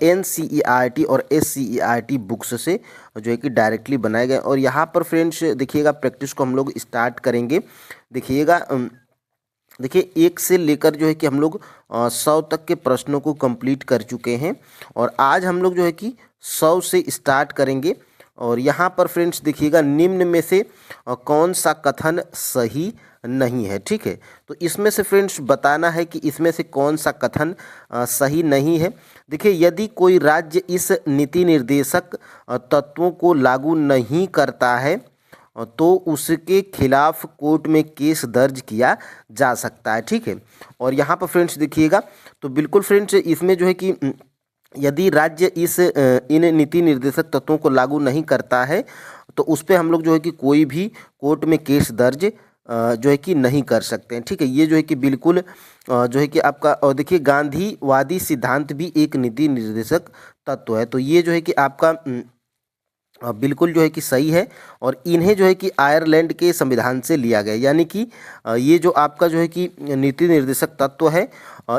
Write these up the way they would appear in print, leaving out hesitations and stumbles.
NCERT और SCERT books से जो है कि डायरेक्टली बनाए गए। और यहाँ पर फ्रेंड्स देखिएगा प्रैक्टिस को हम लोग स्टार्ट करेंगे। देखिएगा देखिए 1 से लेकर जो है कि हम लोग 100 तक के प्रश्नों को कंप्लीट कर चुके हैं और आज हम लोग जो है कि 100 से स्टार्ट करेंगे। और यहाँ पर फ्रेंड्स देखिएगा निम्न में से कौन सा कथन सही नहीं है, ठीक है। तो इसमें से फ्रेंड्स बताना है कि इसमें से कौन सा कथन सही नहीं है। देखिए यदि कोई राज्य इस नीति निर्देशक तत्वों को लागू नहीं करता है तो उसके खिलाफ कोर्ट में केस दर्ज किया जा सकता है, ठीक है। और यहाँ पर फ्रेंड्स देखिएगा तो बिल्कुल फ्रेंड्स इसमें जो है कि यदि राज्य इन नीति निर्देशक तत्वों को लागू नहीं करता है तो उस पर हम लोग जो है कि कोई भी कोर्ट में केस दर्ज जो है कि नहीं कर सकते हैं, ठीक है। ये जो है कि बिल्कुल जो है कि आपका, और देखिए गांधीवादी सिद्धांत भी एक नीति निर्देशक तत्व है, तो ये जो है कि आपका बिल्कुल जो है कि सही है। और इन्हें जो है कि आयरलैंड के संविधान से लिया गया, यानी कि ये जो आपका जो है कि नीति निर्देशक तत्व है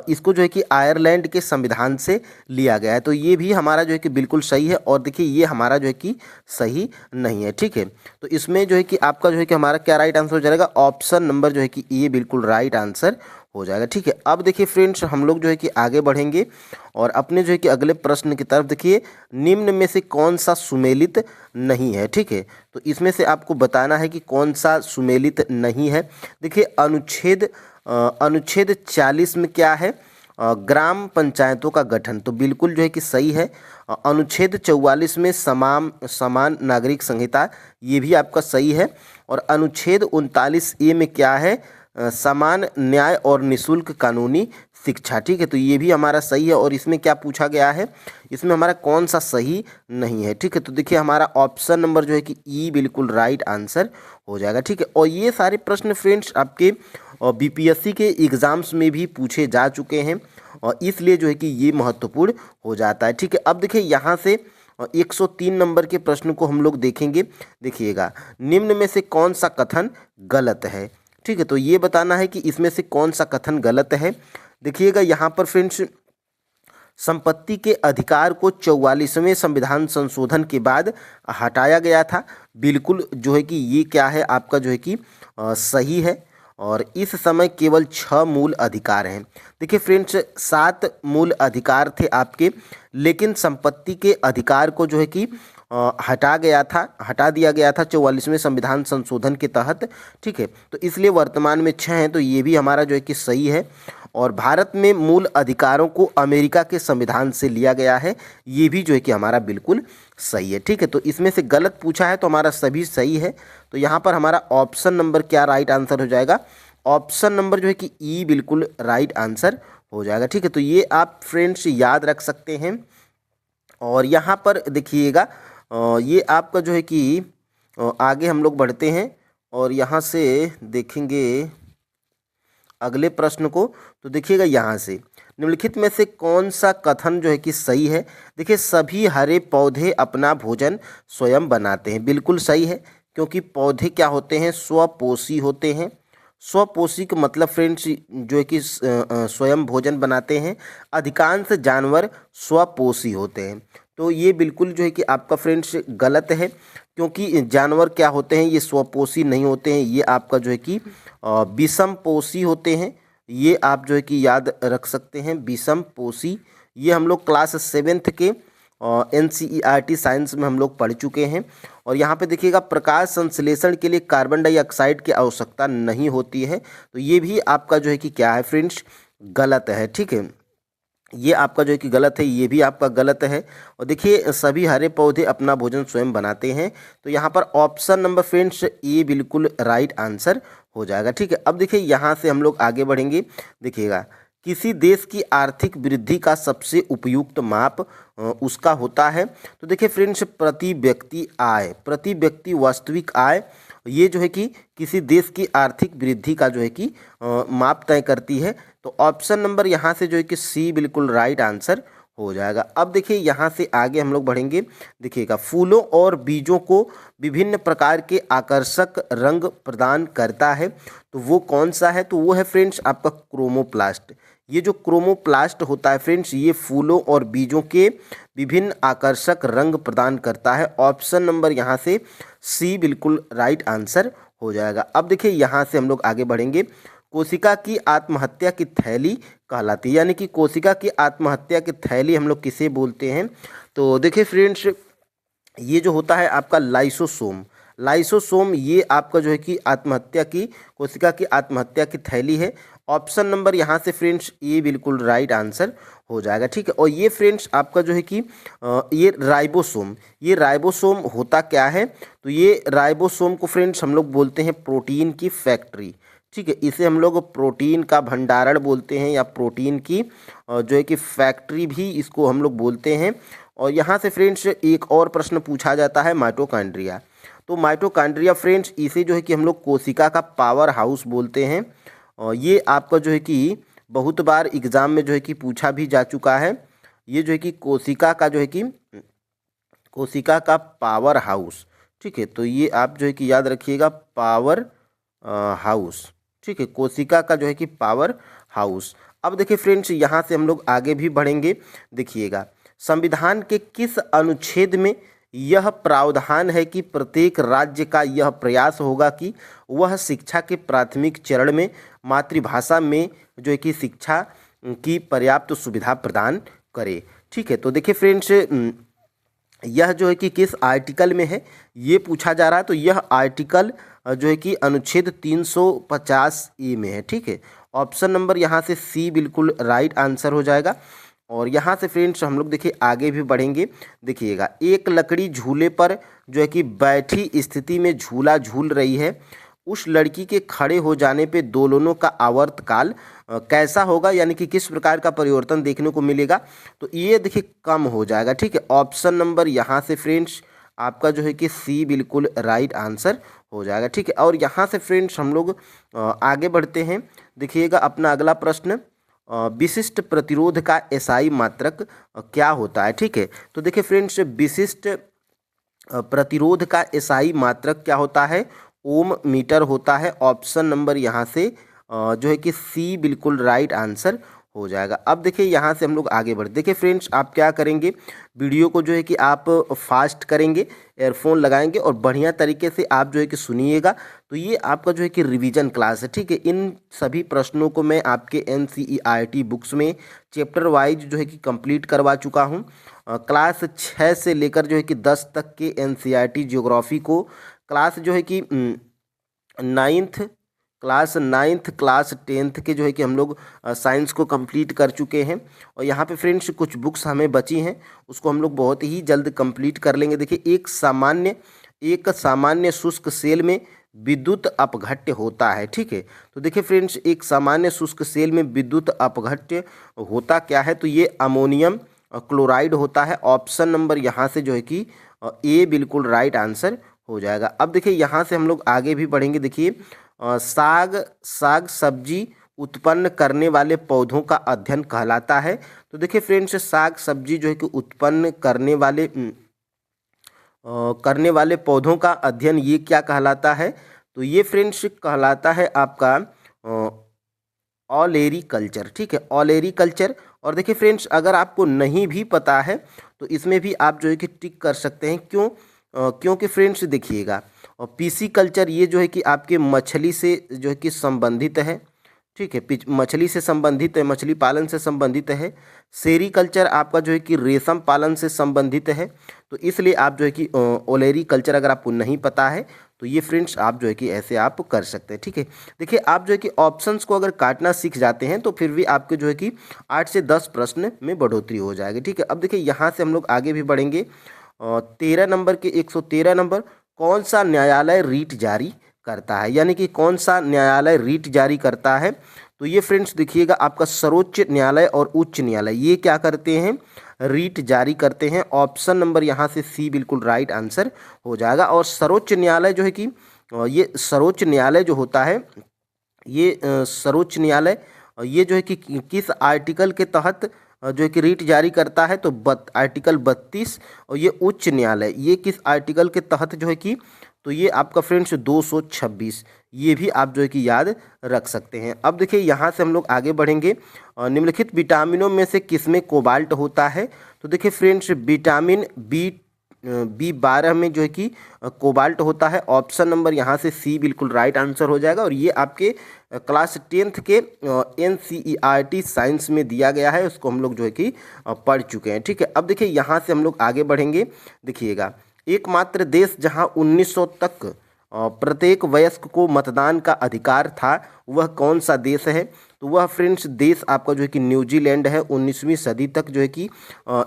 इसको जो है कि आयरलैंड के संविधान से लिया गया है, तो ये भी हमारा जो है कि बिल्कुल सही है। और देखिए ये हमारा जो है कि सही नहीं है, ठीक है। तो इसमें जो है कि आपका जो है कि हमारा क्या राइट आंसर हो जाएगा, ऑप्शन नंबर जो है कि ये बिल्कुल राइट आंसर हो जाएगा, ठीक है। अब देखिए फ्रेंड्स हम लोग जो है कि आगे बढ़ेंगे और अपने जो है कि अगले प्रश्न की तरफ। देखिए निम्न में से कौन सा सुमेलित नहीं है, ठीक है। तो इसमें से आपको बताना है कि कौन सा सुमेलित नहीं है। देखिए अनुच्छेद 40 में क्या है, ग्राम पंचायतों का गठन, तो बिल्कुल जो है कि सही है। अनुच्छेद 44 में समान नागरिक संहिता, ये भी आपका सही है। और अनुच्छेद 39A में क्या है, समान न्याय और निशुल्क कानूनी शिक्षा, ठीक है। तो ये भी हमारा सही है। और इसमें क्या पूछा गया है, इसमें हमारा कौन सा सही नहीं है, ठीक है। तो देखिए हमारा ऑप्शन नंबर जो है कि ई बिल्कुल राइट आंसर हो जाएगा, ठीक है। और ये सारे प्रश्न फ्रेंड्स आपके BPSC के एग्ज़ाम्स में भी पूछे जा चुके हैं और इसलिए जो है कि ये महत्वपूर्ण हो जाता है, ठीक है। अब देखिए यहाँ से 103 नंबर के प्रश्न को हम लोग देखेंगे। देखिएगा निम्न में से कौन सा कथन गलत है, ठीक है। तो ये बताना है कि इसमें से कौन सा कथन गलत है। देखिएगा यहाँ पर फ्रेंड्स संपत्ति के अधिकार को 44वें संविधान संशोधन के बाद हटाया गया था, बिल्कुल जो है कि ये क्या है आपका जो है कि सही है। और इस समय केवल 6 मूल अधिकार हैं। देखिए फ्रेंड्स 7 मूल अधिकार थे आपके, लेकिन संपत्ति के अधिकार को जो है कि हटा दिया गया था 44वें संविधान संशोधन के तहत, ठीक है। तो इसलिए वर्तमान में 6 हैं, तो ये भी हमारा जो है कि सही है। और भारत में मूल अधिकारों को अमेरिका के संविधान से लिया गया है, ये भी जो है कि हमारा बिल्कुल सही है, ठीक है। तो इसमें से गलत पूछा है तो हमारा सभी सही है। तो यहाँ पर हमारा ऑप्शन नंबर क्या राइट आंसर हो जाएगा, ऑप्शन नंबर जो है कि ई बिल्कुल राइट आंसर हो जाएगा, ठीक है। तो ये आप फ्रेंड्स याद रख सकते हैं। और यहाँ पर देखिएगा ये आपका जो है कि आगे हम लोग बढ़ते हैं और यहाँ से देखेंगे अगले प्रश्न को। तो देखिएगा यहाँ से निम्नलिखित में से कौन सा कथन जो है कि सही है। देखिए सभी हरे पौधे अपना भोजन स्वयं बनाते हैं, बिल्कुल सही है, क्योंकि पौधे क्या होते हैं, स्वपोषी होते हैं। स्वपोषी का मतलब फ्रेंड्स जो है कि स्वयं भोजन बनाते हैं। अधिकांश जानवर स्वपोषी होते हैं, तो ये बिल्कुल जो है कि आपका फ्रेंड्स गलत है, क्योंकि जानवर क्या होते हैं, ये स्वपोषी नहीं होते हैं, ये आपका जो है कि विषमपोषी होते हैं। ये आप जो है कि याद रख सकते हैं, विषमपोषी। ये हम लोग क्लास 7th के NCERT साइंस में हम लोग पढ़ चुके हैं। और यहाँ पे देखिएगा प्रकाश संश्लेषण के लिए कार्बन डाइऑक्साइड की आवश्यकता नहीं होती है, तो ये भी आपका जो है कि क्या है फ्रेंड्स गलत है, ठीक है। ये आपका जो है कि गलत है, ये भी आपका गलत है। और देखिए सभी हरे पौधे अपना भोजन स्वयं बनाते हैं, तो यहाँ पर ऑप्शन नंबर फ्रेंड्स ये बिल्कुल राइट आंसर हो जाएगा, ठीक है। अब देखिए यहाँ से हम लोग आगे बढ़ेंगे। देखिएगा किसी देश की आर्थिक वृद्धि का सबसे उपयुक्त माप उसका होता है। तो देखिए फ्रेंड्स प्रति व्यक्ति वास्तविक आय, ये जो है कि किसी देश की आर्थिक वृद्धि का जो है कि माप तय करती है। तो ऑप्शन नंबर यहाँ से जो है कि सी बिल्कुल राइट आंसर हो जाएगा। अब देखिए यहाँ से आगे हम लोग बढ़ेंगे। देखिएगा फूलों और बीजों को विभिन्न प्रकार के आकर्षक रंग प्रदान करता है, तो वो कौन सा है, तो वो है फ्रेंड्स आपका क्रोमोप्लास्ट। ये जो क्रोमोप्लास्ट होता है फ्रेंड्स, ये फूलों और बीजों के विभिन्न आकर्षक रंग प्रदान करता है। ऑप्शन नंबर यहाँ से सी बिल्कुल राइट आंसर हो जाएगा। अब देखिए यहाँ से हम लोग आगे बढ़ेंगे। कोशिका की आत्महत्या की थैली कहलाती है, यानी कि कोशिका की आत्महत्या की थैली हम लोग किसे बोलते हैं? तो देखिए फ्रेंड्स, ये जो होता है आपका लाइसोसोम, लाइसोसोम ये आपका जो है कि आत्महत्या की, कोशिका की आत्महत्या की थैली है। ऑप्शन नंबर यहाँ से फ्रेंड्स ये बिल्कुल राइट आंसर हो जाएगा, ठीक है। और ये फ्रेंड्स आपका जो है कि ये राइबोसोम, ये राइबोसोम होता क्या है? तो ये राइबोसोम को फ्रेंड्स हम लोग बोलते हैं प्रोटीन की फैक्ट्री, ठीक है। इसे हम लोग प्रोटीन का भंडारण बोलते हैं, या प्रोटीन की जो है कि फैक्ट्री भी इसको हम लोग बोलते हैं। और यहाँ से फ्रेंड्स एक और प्रश्न पूछा जाता है, माइटोकॉन्ड्रिया। तो माइटोकॉन्ड्रिया फ्रेंड्स इसे जो है कि हम लोग कोशिका का पावर हाउस बोलते हैं। और ये आपका जो है कि बहुत बार एग्जाम में जो है कि पूछा भी जा चुका है। ये जो है कि कोशिका का जो है कि कोशिका का पावर हाउस, ठीक है। तो ये आप जो है कि याद रखिएगा, पावर हाउस, ठीक है, कोशिका का जो है कि पावर हाउस। अब देखिए फ्रेंड्स यहाँ से हम लोग आगे भी बढ़ेंगे। देखिएगा, संविधान के किस अनुच्छेद में यह प्रावधान है कि प्रत्येक राज्य का यह प्रयास होगा कि वह शिक्षा के प्राथमिक चरण में मातृभाषा में जो है कि शिक्षा की पर्याप्त सुविधा प्रदान करे, ठीक है। तो देखिए फ्रेंड्स, यह जो है कि किस आर्टिकल में है ये पूछा जा रहा है। तो यह आर्टिकल जो है कि अनुच्छेद 350 ए में है, ठीक है। ऑप्शन नंबर यहाँ से सी बिल्कुल राइट आंसर हो जाएगा। और यहाँ से फ्रेंड्स हम लोग देखिए आगे भी बढ़ेंगे। देखिएगा, एक लकड़ी झूले पर जो है कि बैठी स्थिति में झूला झूल रही है, उस लड़की के खड़े हो जाने पे दोनों का आवर्तकाल कैसा होगा, यानी कि किस प्रकार का परिवर्तन देखने को मिलेगा? तो ये देखिए कम हो जाएगा, ठीक है। ऑप्शन नंबर यहाँ से फ्रेंड्स आपका जो है कि सी बिल्कुल राइट आंसर हो जाएगा, ठीक है। और यहाँ से फ्रेंड्स हम लोग आगे बढ़ते हैं। देखिएगा अपना अगला प्रश्न, विशिष्ट प्रतिरोध का एसआई मात्रक क्या होता है, ठीक है। तो देखिए फ्रेंड्स, विशिष्ट प्रतिरोध का एसआई मात्रक क्या होता है? ओम मीटर होता है। ऑप्शन नंबर यहाँ से जो है कि सी बिल्कुल राइट आंसर हो जाएगा। अब देखिए यहाँ से हम लोग आगे बढ़ते। देखिए फ्रेंड्स, आप क्या करेंगे, वीडियो को जो है कि आप फास्ट करेंगे, एयरफोन लगाएंगे और बढ़िया तरीके से आप जो है कि सुनिएगा। तो ये आपका जो है कि रिवीजन क्लास है, ठीक है। इन सभी प्रश्नों को मैं आपके NCERT बुक्स में चैप्टर वाइज जो है कि कंप्लीट करवा चुका हूँ। क्लास 6 से लेकर जो है कि 10 तक के NCERT ज्योग्राफी को, क्लास जो है कि नाइन्थ क्लास 10th के जो है कि हम लोग साइंस को कंप्लीट कर चुके हैं। और यहाँ पे फ्रेंड्स कुछ बुक्स हमें बची हैं, उसको हम लोग बहुत ही जल्द कंप्लीट कर लेंगे। देखिए, एक सामान्य शुष्क सेल में विद्युत अपघट्य होता है, ठीक है। तो देखिए फ्रेंड्स, एक सामान्य शुष्क सेल में विद्युत अपघट्य होता क्या है? तो ये अमोनियम क्लोराइड होता है। ऑप्शन नंबर यहाँ से जो है कि ए बिल्कुल राइट आंसर हो जाएगा। अब देखिए यहाँ से हम लोग आगे भी बढ़ेंगे। देखिए, साग सब्जी उत्पन्न करने वाले पौधों का अध्ययन कहलाता है। तो देखिए फ्रेंड्स, साग सब्जी जो है कि उत्पन्न करने वाले पौधों का अध्ययन ये क्या कहलाता है? तो ये फ्रेंड्स कहलाता है आपका ऑलेरी कल्चर, ठीक है, ऑलेरी कल्चर। और देखिए फ्रेंड्स, अगर आपको नहीं भी पता है तो इसमें भी आप जो है कि टिक कर सकते हैं। क्योंकि फ्रेंड्स देखिएगा, और पीसी कल्चर ये जो है कि आपके मछली से जो है कि संबंधित है, ठीक है, मछली से संबंधित है, मछली पालन से संबंधित है। सेरी कल्चर आपका जो है कि रेशम पालन से संबंधित है। तो इसलिए आप जो है कि ओलेरी कल्चर अगर आपको नहीं पता है तो ये फ्रेंड्स आप जो है कि ऐसे आप कर सकते हैं, ठीक है। देखिए, आप जो है कि ऑप्शंस को अगर काटना सीख जाते हैं तो फिर भी आपके जो है कि 8 से 10 प्रश्न में बढ़ोतरी हो जाएगी, ठीक है। अब देखिए यहाँ से हम लोग आगे भी बढ़ेंगे। 13 नंबर के 113 नंबर, कौन सा न्यायालय रीट जारी करता है, यानी कि कौन सा न्यायालय रीट जारी करता है? तो ये फ्रेंड्स देखिएगा, आपका सर्वोच्च न्यायालय और उच्च न्यायालय ये क्या करते हैं? रीट जारी करते हैं। ऑप्शन नंबर यहाँ से सी बिल्कुल राइट आंसर हो जाएगा। और सर्वोच्च न्यायालय जो है कि ये सर्वोच्च न्यायालय जो होता है, ये सर्वोच्च न्यायालय ये जो है कि किस आर्टिकल के तहत जो है कि रीट जारी करता है? तो आर्टिकल 32। और ये उच्च न्यायालय ये किस आर्टिकल के तहत जो है कि, तो ये आपका फ्रेंड्स 226, ये भी आप जो है कि याद रख सकते हैं। अब देखिए यहाँ से हम लोग आगे बढ़ेंगे। निम्नलिखित विटामिनों में से किसमें कोबाल्ट होता है? तो देखिए फ्रेंड्स, विटामिन B12 में जो है कि कोबाल्ट होता है। ऑप्शन नंबर यहाँ से सी बिल्कुल राइट आंसर हो जाएगा। और ये आपके क्लास 10th के NCERT साइंस में दिया गया है, उसको हम लोग जो है कि पढ़ चुके हैं। ठीक है, अब देखिए यहाँ से हम लोग आगे बढ़ेंगे। देखिएगा, एकमात्र देश जहाँ 1900 तक प्रत्येक वयस्क को मतदान का अधिकार था, वह कौन सा देश है? तो वह फ्रेंड्स देश आपका जो है कि न्यूजीलैंड है। 19वीं सदी तक जो है कि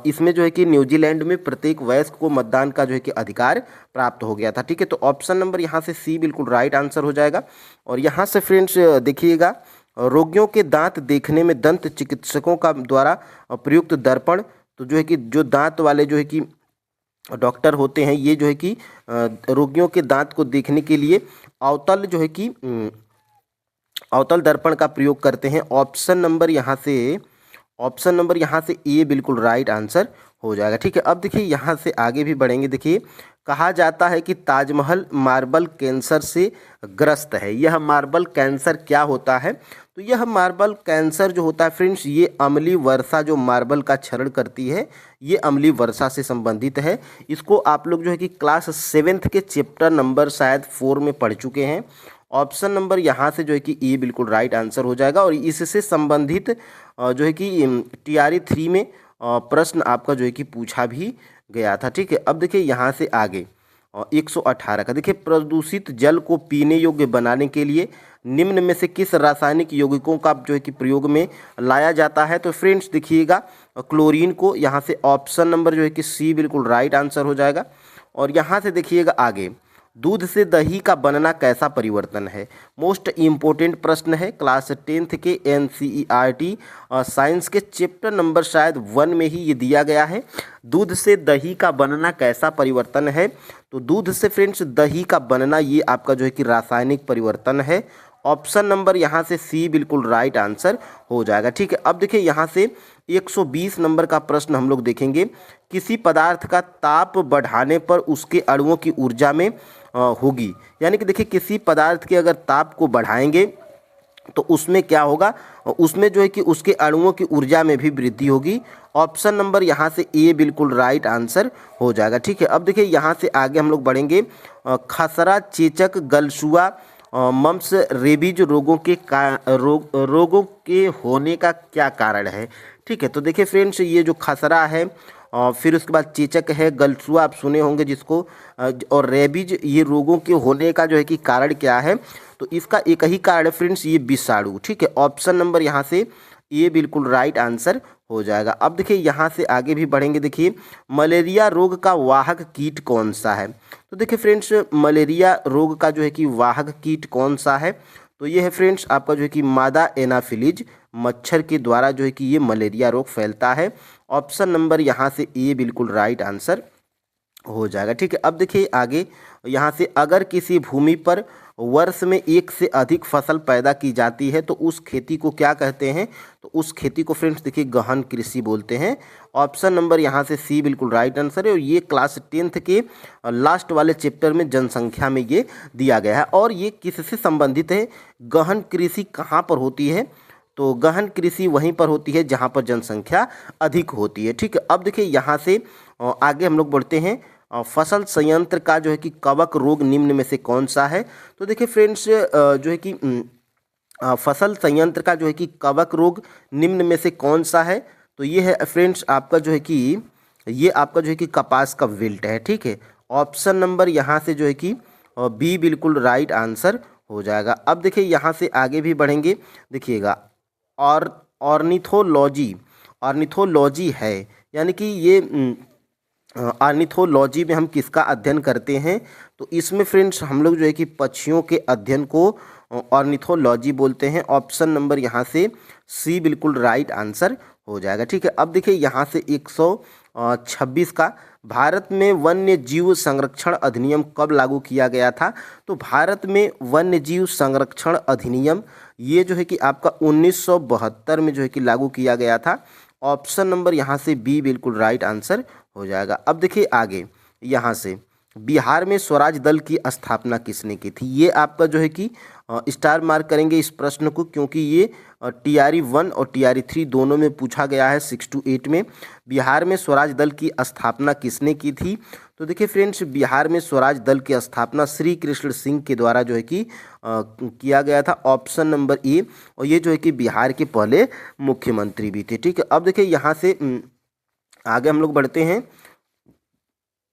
इसमें जो है कि न्यूजीलैंड में प्रत्येक वयस्क को मतदान का जो है कि अधिकार प्राप्त हो गया था। ठीक है, तो ऑप्शन नंबर यहाँ से सी बिल्कुल राइट आंसर हो जाएगा। और यहाँ से फ्रेंड्स देखिएगा, रोगियों के दांत देखने में दंत चिकित्सकों का द्वारा प्रयुक्त दर्पण, तो जो है कि जो दांत वाले जो है कि डॉक्टर होते हैं, ये जो है कि रोगियों के दांत को देखने के लिए अवतल जो है कि अवतल दर्पण का प्रयोग करते हैं। ऑप्शन नंबर यहाँ से ए बिल्कुल राइट आंसर हो जाएगा। ठीक है, अब देखिए यहाँ से आगे भी बढ़ेंगे। देखिए, कहा जाता है कि ताजमहल मार्बल कैंसर से ग्रस्त है। यह मार्बल कैंसर क्या होता है? तो यह मार्बल कैंसर जो होता है फ्रेंड्स, ये अम्लीय वर्षा जो मार्बल का क्षरण करती है, ये अम्लीय वर्षा से संबंधित है। इसको आप लोग जो है कि क्लास 7th के चैप्टर नंबर शायद 4 में पढ़ चुके हैं। ऑप्शन नंबर यहाँ से जो है कि ए बिल्कुल राइट आंसर हो जाएगा। और इससे संबंधित जो है कि TRE 3 में प्रश्न आपका जो है कि पूछा भी गया था। ठीक है, अब देखिए यहाँ से आगे 118 का, देखिए, प्रदूषित जल को पीने योग्य बनाने के लिए निम्न में से किस रासायनिक यौगिकों का जो है कि प्रयोग में लाया जाता है? तो फ्रेंड्स देखिएगा, क्लोरीन को, यहाँ से ऑप्शन नंबर जो है कि सी बिल्कुल राइट आंसर हो जाएगा। और यहाँ से देखिएगा आगे, दूध से दही का बनना कैसा परिवर्तन है? मोस्ट इम्पोर्टेंट प्रश्न है, क्लास 10th के NCERT साइंस के चैप्टर नंबर शायद 1 में ही ये दिया गया है। दूध से दही का बनना कैसा परिवर्तन है? तो दूध से फ्रेंड्स दही का बनना ये आपका जो है कि रासायनिक परिवर्तन है। ऑप्शन नंबर यहाँ से सी बिल्कुल राइट आंसर हो जाएगा। ठीक है, अब देखिए यहाँ से 120 नंबर का प्रश्न हम लोग देखेंगे। किसी पदार्थ का ताप बढ़ाने पर उसके अणुओं की ऊर्जा में होगी, यानी कि देखिए, किसी पदार्थ के अगर ताप को बढ़ाएंगे तो उसमें क्या होगा? उसमें जो है कि उसके अणुओं की ऊर्जा में भी वृद्धि होगी। ऑप्शन नंबर यहाँ से ए बिल्कुल राइट आंसर हो जाएगा। ठीक है, अब देखिए यहाँ से आगे हम लोग बढ़ेंगे। खसरा, चेचक, गलसुआ, मम्स, रेबीज रोगों के होने का क्या कारण है? ठीक है, तो देखिए फ्रेंड्स, ये जो खसरा है, फिर उसके बाद चेचक है, गलसुआ आप सुने होंगे जिसको, और रेबीज, ये रोगों के होने का जो है कि कारण क्या है? तो इसका एक ही कारण है फ्रेंड्स, ये विषाणु। ठीक है, ऑप्शन नंबर यहाँ से ए बिल्कुल राइट आंसर हो जाएगा। अब देखिए यहाँ से आगे भी बढ़ेंगे। देखिए, मलेरिया रोग का वाहक कीट कौन सा है? तो देखिए फ्रेंड्स, मलेरिया रोग का जो है कि वाहक कीट कौन सा है? तो ये है फ्रेंड्स आपका जो है कि मादा एनाफिलीज मच्छर के द्वारा जो है कि ये मलेरिया रोग फैलता है। ऑप्शन नंबर यहाँ से ए बिल्कुल राइट आंसर हो जाएगा। ठीक है, अब देखिए आगे यहाँ से, अगर किसी भूमि पर वर्ष में एक से अधिक फसल पैदा की जाती है तो उस खेती को क्या कहते हैं? तो उस खेती को फ्रेंड्स देखिए गहन कृषि बोलते हैं। ऑप्शन नंबर यहाँ से सी बिल्कुल राइट आंसर है। और ये क्लास 10th के लास्ट वाले चैप्टर में जनसंख्या में ये दिया गया है। और ये किससे संबंधित है? गहन कृषि कहाँ पर होती है? तो गहन कृषि वहीं पर होती है जहाँ पर जनसंख्या अधिक होती है। ठीक है, अब देखिए यहाँ से आगे हम लोग बढ़ते हैं। फसल संयंत्र का जो है कि कवक रोग निम्न में से कौन सा है? तो देखिए फ्रेंड्स, जो है कि फसल संयंत्र का जो है कि कवक रोग निम्न में से कौन सा है? तो ये है फ्रेंड्स आपका जो है कि ये आपका जो है कि कपास का विल्ट है। ठीक है, ऑप्शन नंबर यहाँ से जो है कि बी बिल्कुल राइट आंसर हो जाएगा। अब देखिए यहाँ से आगे भी बढ़ेंगे। देखिएगा, और ऑर्निथोलॉजी है, यानी कि ये ऑर्निथोलॉजी में हम किसका अध्ययन करते हैं? तो इसमें फ्रेंड्स हम लोग जो है कि पक्षियों के अध्ययन को ऑर्निथोलॉजी बोलते हैं। ऑप्शन नंबर यहाँ से सी बिल्कुल राइट आंसर हो जाएगा। ठीक है, अब देखिए यहाँ से 126 का, भारत में वन्य जीव संरक्षण अधिनियम कब लागू किया गया था? तो भारत में वन्य जीव संरक्षण अधिनियम ये जो है कि आपका 1972 में जो है कि लागू किया गया था। ऑप्शन नंबर यहाँ से बी बिल्कुल राइट आंसर हो जाएगा। अब देखिए आगे यहाँ से बिहार में स्वराज दल की स्थापना किसने की थी? ये आपका जो है कि स्टार मार्क करेंगे इस प्रश्न को, क्योंकि ये TRE 1 और TRE 3 दोनों में पूछा गया है 6 to 8 में। बिहार में स्वराज दल की स्थापना किसने की थी? तो देखिए फ्रेंड्स, बिहार में स्वराज दल की स्थापना श्री कृष्ण सिंह के द्वारा जो है कि किया गया था, ऑप्शन नंबर ए। और ये जो है कि बिहार के पहले मुख्यमंत्री भी थे। ठीक है, अब देखिए यहाँ से आगे हम लोग बढ़ते हैं।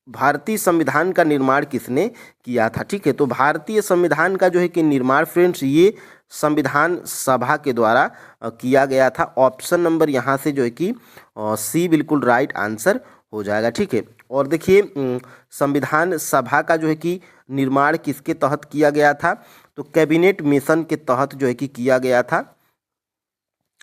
भारतीय संविधान का निर्माण किसने किया था? ठीक है, तो भारतीय संविधान का जो है कि निर्माण फ्रेंड्स ये संविधान सभा के द्वारा किया गया था। ऑप्शन नंबर यहाँ से जो है कि सी बिल्कुल राइट आंसर हो जाएगा। ठीक है, और देखिए संविधान सभा का जो है कि निर्माण किसके तहत किया गया था? तो कैबिनेट मिशन के तहत जो है कि किया गया था।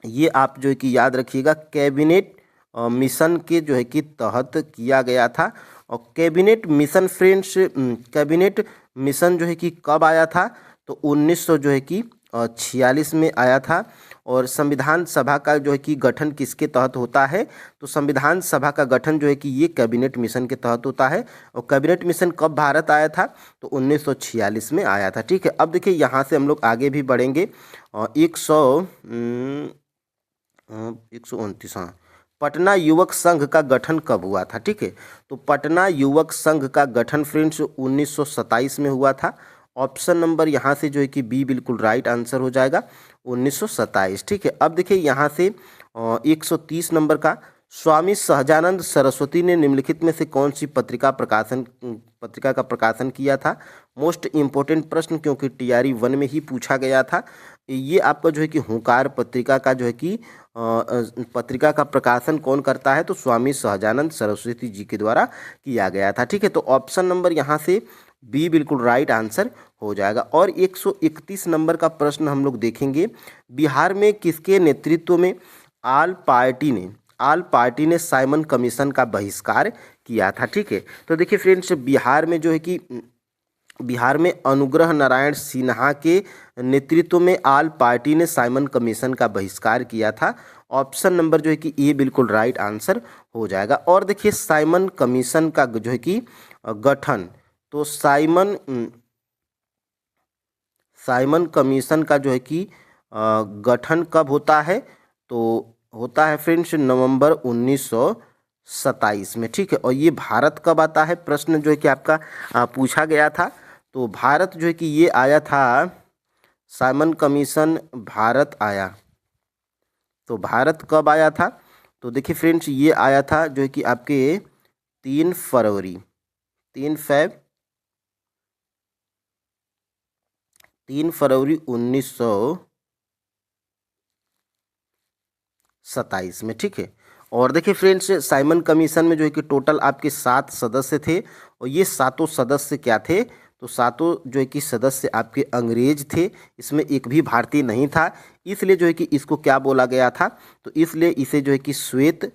ये आप जो है कि याद रखिएगा, कैबिनेट मिशन के जो है कि तहत किया गया था। और cabinet mission friends, cabinet mission जो है कि कब आया था? तो 1900 जो है कि 46 में आया था। और संविधान सभा का जो है कि गठन किसके तहत होता है? तो संविधान सभा का गठन जो है कि ये कैबिनेट मिशन के तहत होता है। और कैबिनेट मिशन कब भारत आया था? तो 1946 में आया था। ठीक है, अब देखिए यहाँ से हम लोग आगे भी बढ़ेंगे। 129, हाँ, पटना युवक संघ का गठन कब हुआ था? ठीक है, तो पटना युवक संघ का गठन फ्रेंड्स 1927 में हुआ था। ऑप्शन नंबर यहाँ से जो है कि बी बिल्कुल राइट आंसर हो जाएगा, 1927। ठीक है, अब देखिए यहाँ से 130 नंबर का, स्वामी सहजानंद सरस्वती ने निम्नलिखित में से कौन सी पत्रिका का प्रकाशन किया था? मोस्ट इम्पोर्टेंट प्रश्न, क्योंकि TRE 1 में ही पूछा गया था। ये आपका जो है कि हुंकार पत्रिका का जो है कि पत्रिका का प्रकाशन कौन करता है? तो स्वामी सहजानंद सरस्वती जी के द्वारा किया गया था। ठीक है, तो ऑप्शन नंबर यहाँ से बी बिल्कुल राइट आंसर हो जाएगा। और 131 नंबर का प्रश्न हम लोग देखेंगे। बिहार में किसके नेतृत्व में आल पार्टी ने साइमन कमीशन का बहिष्कार किया था? ठीक है, तो देखिए फ्रेंड्स, बिहार में अनुग्रह नारायण सिन्हा के नेतृत्व में आल पार्टी ने साइमन कमीशन का बहिष्कार किया था। ऑप्शन नंबर जो है कि ए बिल्कुल राइट आंसर हो जाएगा। और देखिए साइमन कमीशन का जो है कि गठन, तो साइमन कमीशन का जो है कि गठन कब होता है? तो होता है फ्रेंड्स नवंबर 1927 में। ठीक है, और ये भारत कब आता है? प्रश्न जो है कि आपका पूछा गया था। तो भारत जो है कि ये आया था, साइमन कमीशन भारत आया, तो भारत कब आया था? तो देखिए फ्रेंड्स, ये आया था जो है कि आपके 3 फरवरी 1927 में। ठीक है, और देखिए फ्रेंड्स, साइमन कमीशन में जो है कि टोटल आपके 7 सदस्य थे। और ये सातों सदस्य क्या थे? तो सातों जो है कि सदस्य आपके अंग्रेज थे, इसमें एक भी भारतीय नहीं था। इसलिए जो है कि इसको क्या बोला गया था? तो इसलिए इसे जो है कि श्वेत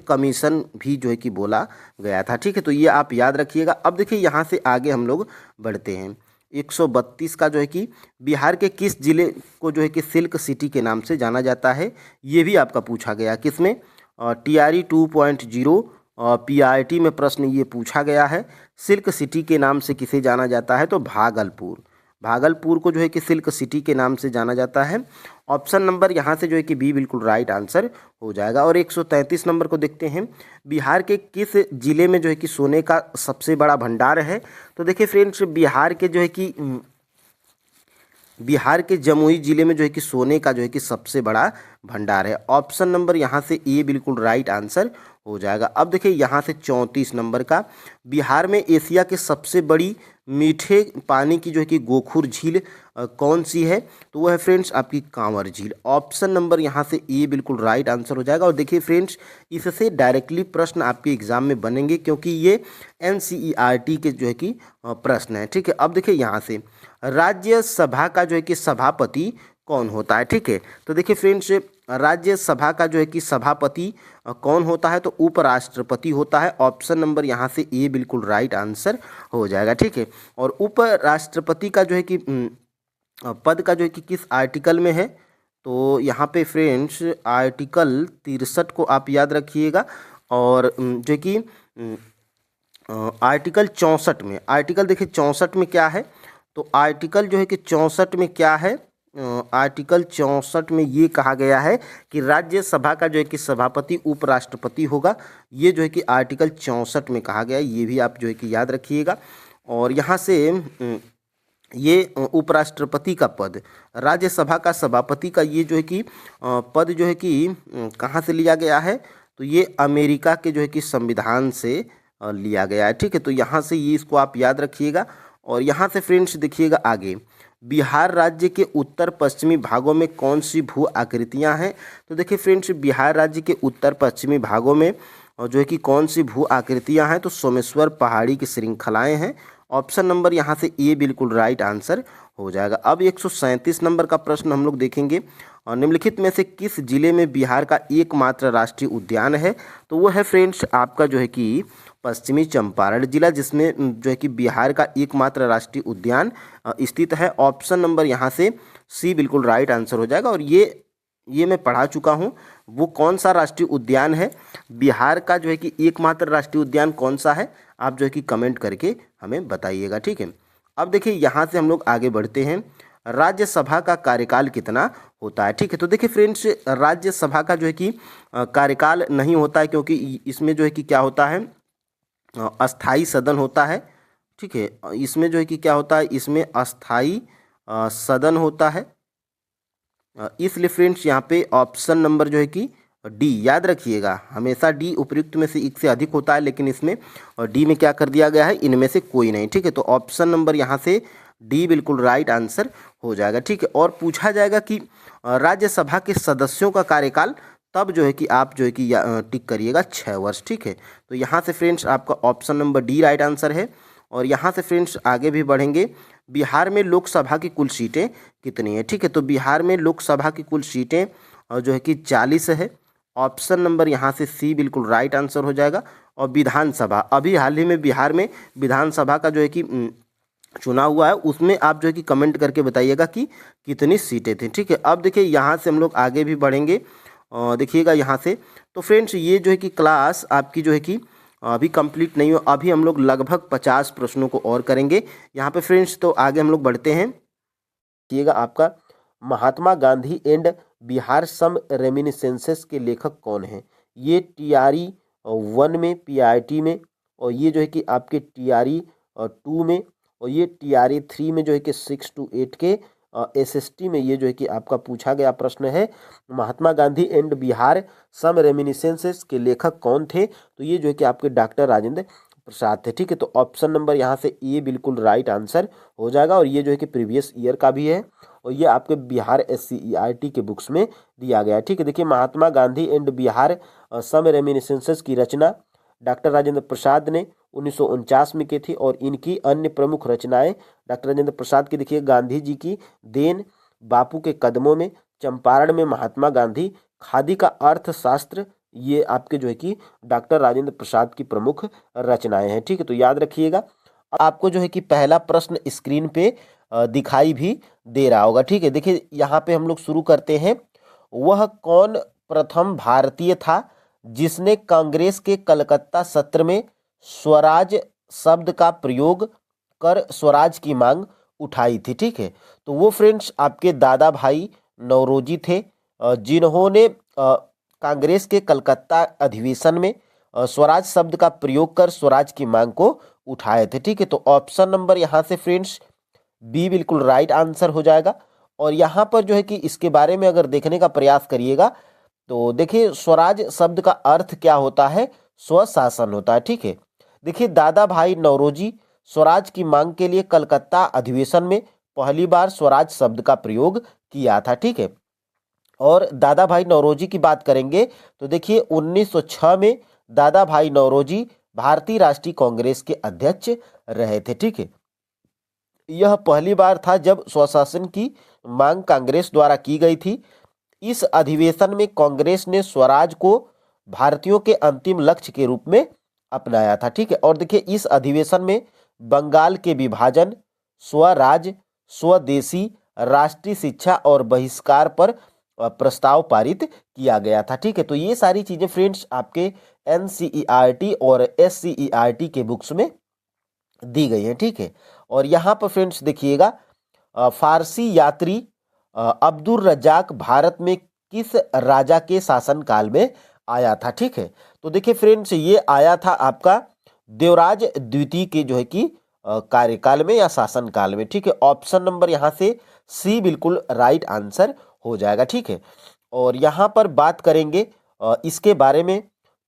कमीशन भी जो है कि बोला गया था। ठीक है, तो ये आप याद रखिएगा। अब देखिए यहाँ से आगे हम लोग बढ़ते हैं। 132 का जो है कि बिहार के किस जिले को जो है कि सिल्क सिटी के नाम से जाना जाता है? ये भी आपका पूछा गया, किसमें? TRE 2.0 PRT में प्रश्न ये पूछा गया है। सिल्क सिटी के नाम से किसे जाना जाता है? तो भागलपुर को जो है कि सिल्क सिटी के नाम से जाना जाता है। ऑप्शन नंबर यहाँ से जो है कि बी बिल्कुल राइट आंसर हो जाएगा। और 133 नंबर को देखते हैं। बिहार के किस जिले में जो है कि सोने का सबसे बड़ा भंडार है? तो देखिए फ्रेंड्स, बिहार के जमुई जिले में जो है कि सोने का जो है कि सबसे बड़ा भंडार है। ऑप्शन नंबर यहाँ से ए बिल्कुल राइट आंसर हो जाएगा। अब देखिए यहाँ से 34 नंबर का, बिहार में एशिया के सबसे बड़ी मीठे पानी की जो है कि गोखुर झील कौन सी है? तो वह है फ्रेंड्स आपकी कांवर झील। ऑप्शन नंबर यहाँ से ए बिल्कुल राइट आंसर हो जाएगा। और देखिए फ्रेंड्स, इससे डायरेक्टली प्रश्न आपके एग्जाम में बनेंगे, क्योंकि ये NCERT के जो है कि प्रश्न है। ठीक है, अब देखिए यहाँ से राज्यसभा का जो है कि सभापति कौन होता है? ठीक है, तो देखिए फ्रेंड्स, राज्यसभा का जो है कि सभापति कौन होता है? तो उपराष्ट्रपति होता है। ऑप्शन नंबर यहाँ से ए बिल्कुल राइट आंसर हो जाएगा। ठीक है, और उपराष्ट्रपति का जो है कि पद का जो है कि किस आर्टिकल में है? तो यहाँ पे फ्रेंड्स आर्टिकल 63 को आप याद रखिएगा। और जो कि आर्टिकल 64 में, आर्टिकल देखिए 64 में क्या है, तो आर्टिकल जो है कि 64 में क्या है, आर्टिकल 64 में ये कहा गया है कि राज्यसभा का जो है कि सभापति उपराष्ट्रपति होगा। ये जो है कि आर्टिकल 64 में कहा गया है, ये भी आप जो है कि याद रखिएगा। और यहाँ से ये उपराष्ट्रपति का पद, राज्यसभा का सभापति का ये जो है कि पद जो है कि कहाँ से लिया गया है, तो ये अमेरिका के जो है कि संविधान से लिया गया है। ठीक है, तो यहाँ से ये इसको आप याद रखिएगा। और यहाँ से फ्रेंड्स देखिएगा आगे, बिहार राज्य के उत्तर पश्चिमी भागों में कौन सी भू आकृतियाँ हैं। तो देखिए फ्रेंड्स, बिहार राज्य के उत्तर पश्चिमी भागों में जो है कि कौन सी भू आकृतियाँ हैं, तो सोमेश्वर पहाड़ी की श्रृंखलाएँ हैं। ऑप्शन नंबर यहाँ से ए बिल्कुल राइट आंसर हो जाएगा। अब 137 नंबर का प्रश्न हम लोग देखेंगे, और निम्नलिखित में से किस जिले में बिहार का एकमात्र राष्ट्रीय उद्यान है। तो वो है फ्रेंड्स आपका जो है कि पश्चिमी चंपारण जिला, जिसमें जो है कि बिहार का एकमात्र राष्ट्रीय उद्यान स्थित है। ऑप्शन नंबर यहाँ से सी बिल्कुल राइट आंसर हो जाएगा। और ये मैं पढ़ा चुका हूँ, वो कौन सा राष्ट्रीय उद्यान है, बिहार का जो है कि एकमात्र राष्ट्रीय उद्यान कौन सा है, आप जो है कि कमेंट करके हमें बताइएगा। ठीक है, अब देखिए यहाँ से हम लोग आगे बढ़ते हैं, राज्यसभा का कार्यकाल कितना होता है। ठीक है, तो देखिए फ्रेंड्स, राज्यसभा का जो है कि कार्यकाल नहीं होता है, क्योंकि इसमें जो है कि क्या होता है, अस्थाई सदन होता है। ठीक है, इसमें जो है कि क्या होता है, इसमें अस्थाई सदन होता है। इसलिए फ्रेंड्स यहाँ पे ऑप्शन नंबर जो है कि डी याद रखिएगा, हमेशा डी उपयुक्त में से एक से अधिक होता है, लेकिन इसमें डी में क्या कर दिया गया है, इनमें से कोई नहीं। ठीक है, तो ऑप्शन नंबर यहाँ से डी बिल्कुल राइट आंसर हो जाएगा। ठीक है, और पूछा जाएगा कि राज्यसभा के सदस्यों का कार्यकाल, तब जो है कि आप जो है कि टिक करिएगा 6 वर्ष। ठीक है, तो यहाँ से फ्रेंड्स आपका option number D right answer है। और यहाँ से फ्रेंड्स आगे भी बढ़ेंगे, बिहार में लोकसभा की कुल सीटें कितनी है। ठीक है, तो बिहार में लोकसभा की कुल सीटें जो है कि 40 है। ऑप्शन नंबर यहाँ से सी बिल्कुल राइट आंसर हो जाएगा। और विधानसभा, अभी हाल ही में बिहार में विधानसभा का जो है कि चुनाव हुआ है, उसमें आप जो है कि कमेंट करके बताइएगा कि कितनी सीटें थी। ठीक है, अब देखिए यहाँ से हम लोग आगे भी बढ़ेंगे, देखिएगा यहाँ से। तो फ्रेंड्स ये जो है कि क्लास आपकी जो है कि अभी कंप्लीट नहीं हो, अभी हम लोग लगभग 50 प्रश्नों को और करेंगे यहाँ पे फ्रेंड्स। तो आगे हम लोग बढ़ते हैं, देखिएगा आपका Mahatma Gandhi and Bihar some reminiscences के लेखक कौन हैं। ये TRE 1 में, PIT में, और ये जो है कि आपके TRE 2 में, और ये TRE 3 में जो है कि 6 to 8 के SST में ये जो है कि आपका पूछा गया प्रश्न है, Mahatma Gandhi and Bihar some reminiscences के लेखक कौन थे। तो ये जो है कि आपके डॉक्टर राजेंद्र प्रसाद थे। ठीक है, तो ऑप्शन नंबर यहाँ से ए बिल्कुल राइट आंसर हो जाएगा। और ये जो है कि प्रीवियस ईयर का भी है, और ये आपके बिहार SCERT के बुक्स में दिया गया है। ठीक है, देखिए Mahatma Gandhi and Bihar some reminiscences की रचना डॉक्टर राजेंद्र प्रसाद ने 1949 में की थी। और इनकी अन्य प्रमुख रचनाएं डॉक्टर राजेंद्र प्रसाद की, देखिए गांधी जी की देन, बापू के कदमों में, चंपारण में महात्मा गांधी, खादी का अर्थशास्त्र, ये आपके जो है कि डॉक्टर राजेंद्र प्रसाद की प्रमुख रचनाएं हैं। ठीक है, तो याद रखिएगा। आपको जो है कि पहला प्रश्न स्क्रीन पे दिखाई भी दे रहा होगा। ठीक है, देखिए यहाँ पे हम लोग शुरू करते हैं, वह कौन प्रथम भारतीय था जिसने कांग्रेस के कलकत्ता सत्र में स्वराज शब्द का प्रयोग कर स्वराज की मांग उठाई थी। ठीक है, तो वो फ्रेंड्स आपके दादा भाई नौरोजी थे, जिन्होंने कांग्रेस के कलकत्ता अधिवेशन में स्वराज शब्द का प्रयोग कर स्वराज की मांग को उठाए थे। ठीक है, तो ऑप्शन नंबर यहाँ से फ्रेंड्स बी बिल्कुल राइट आंसर हो जाएगा। और यहाँ पर जो है कि इसके बारे में अगर देखने का प्रयास करिएगा, तो देखिए स्वराज शब्द का अर्थ क्या होता है, स्वशासन होता है। ठीक है, देखिए दादा भाई नौरोजी स्वराज की मांग के लिए कलकत्ता अधिवेशन में पहली बार स्वराज शब्द का प्रयोग किया था। ठीक है, और दादा भाई नौरोजी की बात करेंगे तो देखिए 1906 में दादा भाई नौरोजी भारतीय राष्ट्रीय कांग्रेस के अध्यक्ष रहे थे। ठीक है, यह पहली बार था जब स्वशासन की मांग कांग्रेस द्वारा की गई थी। इस अधिवेशन में कांग्रेस ने स्वराज को भारतीयों के अंतिम लक्ष्य के रूप में अपनाया था। ठीक है, और देखिए इस अधिवेशन में बंगाल के विभाजन, स्वराज, स्वदेशी, राष्ट्रीय शिक्षा और बहिष्कार पर प्रस्ताव पारित किया गया था। ठीक है, तो ये सारी चीजें फ्रेंड्स आपके NCERT और SCERT के बुक्स में दी गई है, ठीक है। और यहाँ पर फ्रेंड्स देखिएगा, फारसी यात्री अब्दुल रज्जाक भारत में किस राजा के शासनकाल में आया था, ठीक है। तो देखिए फ्रेंड्स, ये आया था आपका देवराज द्वितीय के जो है कि कार्यकाल में या शासनकाल में, ठीक है। ऑप्शन नंबर यहाँ से सी बिल्कुल राइट आंसर हो जाएगा, ठीक है। और यहाँ पर बात करेंगे इसके बारे में,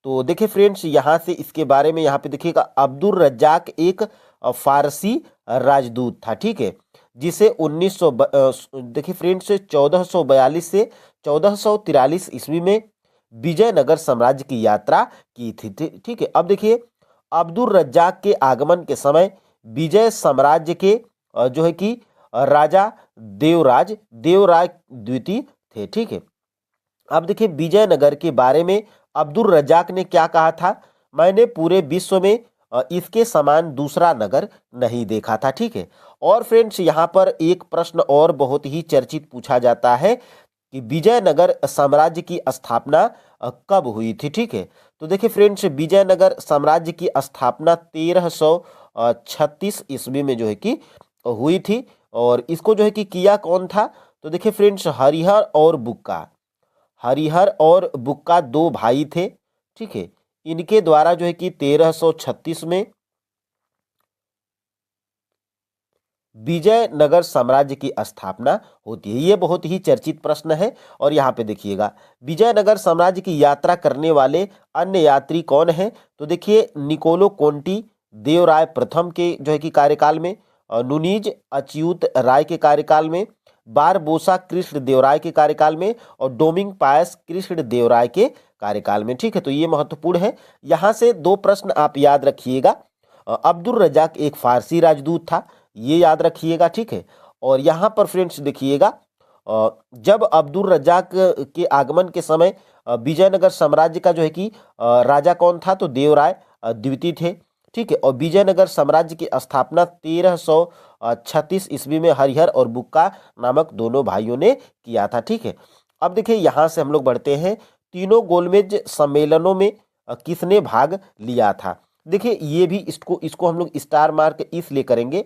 तो देखिए फ्रेंड्स, यहाँ से इसके बारे में यहाँ पे देखिएगा, अब्दुल रज्जाक एक फारसी राजदूत था, ठीक है, जिसे 1900 देखिए फ्रेंड्स 1442 से 1443 ईस्वी में विजयनगर साम्राज्य की यात्रा की थी, ठीक है। अब देखिए, अब्दुल रज्जाक के आगमन के समय विजय साम्राज्य के जो है कि राजा देवराज द्वितीय थे, ठीक है। अब देखिए, विजयनगर के बारे में अब्दुल रज्जाक ने क्या कहा था, मैंने पूरे विश्व में इसके समान दूसरा नगर नहीं देखा था, ठीक है। और फ्रेंड्स, यहाँ पर एक प्रश्न और बहुत ही चर्चित पूछा जाता है कि विजयनगर साम्राज्य की स्थापना कब हुई थी, ठीक है। तो देखिए फ्रेंड्स, विजयनगर साम्राज्य की स्थापना 1336 ईस्वी में जो है कि हुई थी। और इसको जो है कि किया कौन था, तो देखिए फ्रेंड्स, हरिहर और बुक्का दो भाई थे, ठीक है। इनके द्वारा जो है कि 1336 में विजयनगर साम्राज्य की स्थापना होती है। ये बहुत ही चर्चित प्रश्न है। और यहाँ पे देखिएगा, विजयनगर साम्राज्य की यात्रा करने वाले अन्य यात्री कौन हैं, तो देखिए, निकोलो कोंटी देवराय प्रथम के जो है कि कार्यकाल में, नुनीज अच्युत राय के कार्यकाल में, बारबोसा कृष्ण देवराय के कार्यकाल में, और डोमिंग पायस कृष्ण देवराय के कार्यकाल में, ठीक है। तो ये महत्वपूर्ण है। यहाँ से दो प्रश्न आप याद रखिएगा। अब्दुल रज्जाक एक फारसी राजदूत था, ये याद रखिएगा, ठीक है। और यहाँ पर फ्रेंड्स देखिएगा, जब अब्दुल रज्जाक के आगमन के समय विजयनगर साम्राज्य का जो है कि राजा कौन था, तो देवराय द्वितीय थे, ठीक है। और विजयनगर साम्राज्य की स्थापना 1336 ईस्वी में हरिहर और बुक्का नामक दोनों भाइयों ने किया था, ठीक है। अब देखिए, यहाँ से हम लोग बढ़ते हैं, तीनों गोलमेज सम्मेलनों में किसने भाग लिया था। देखिए, ये भी इसको हम लोग स्टार मार्क इसलिए करेंगे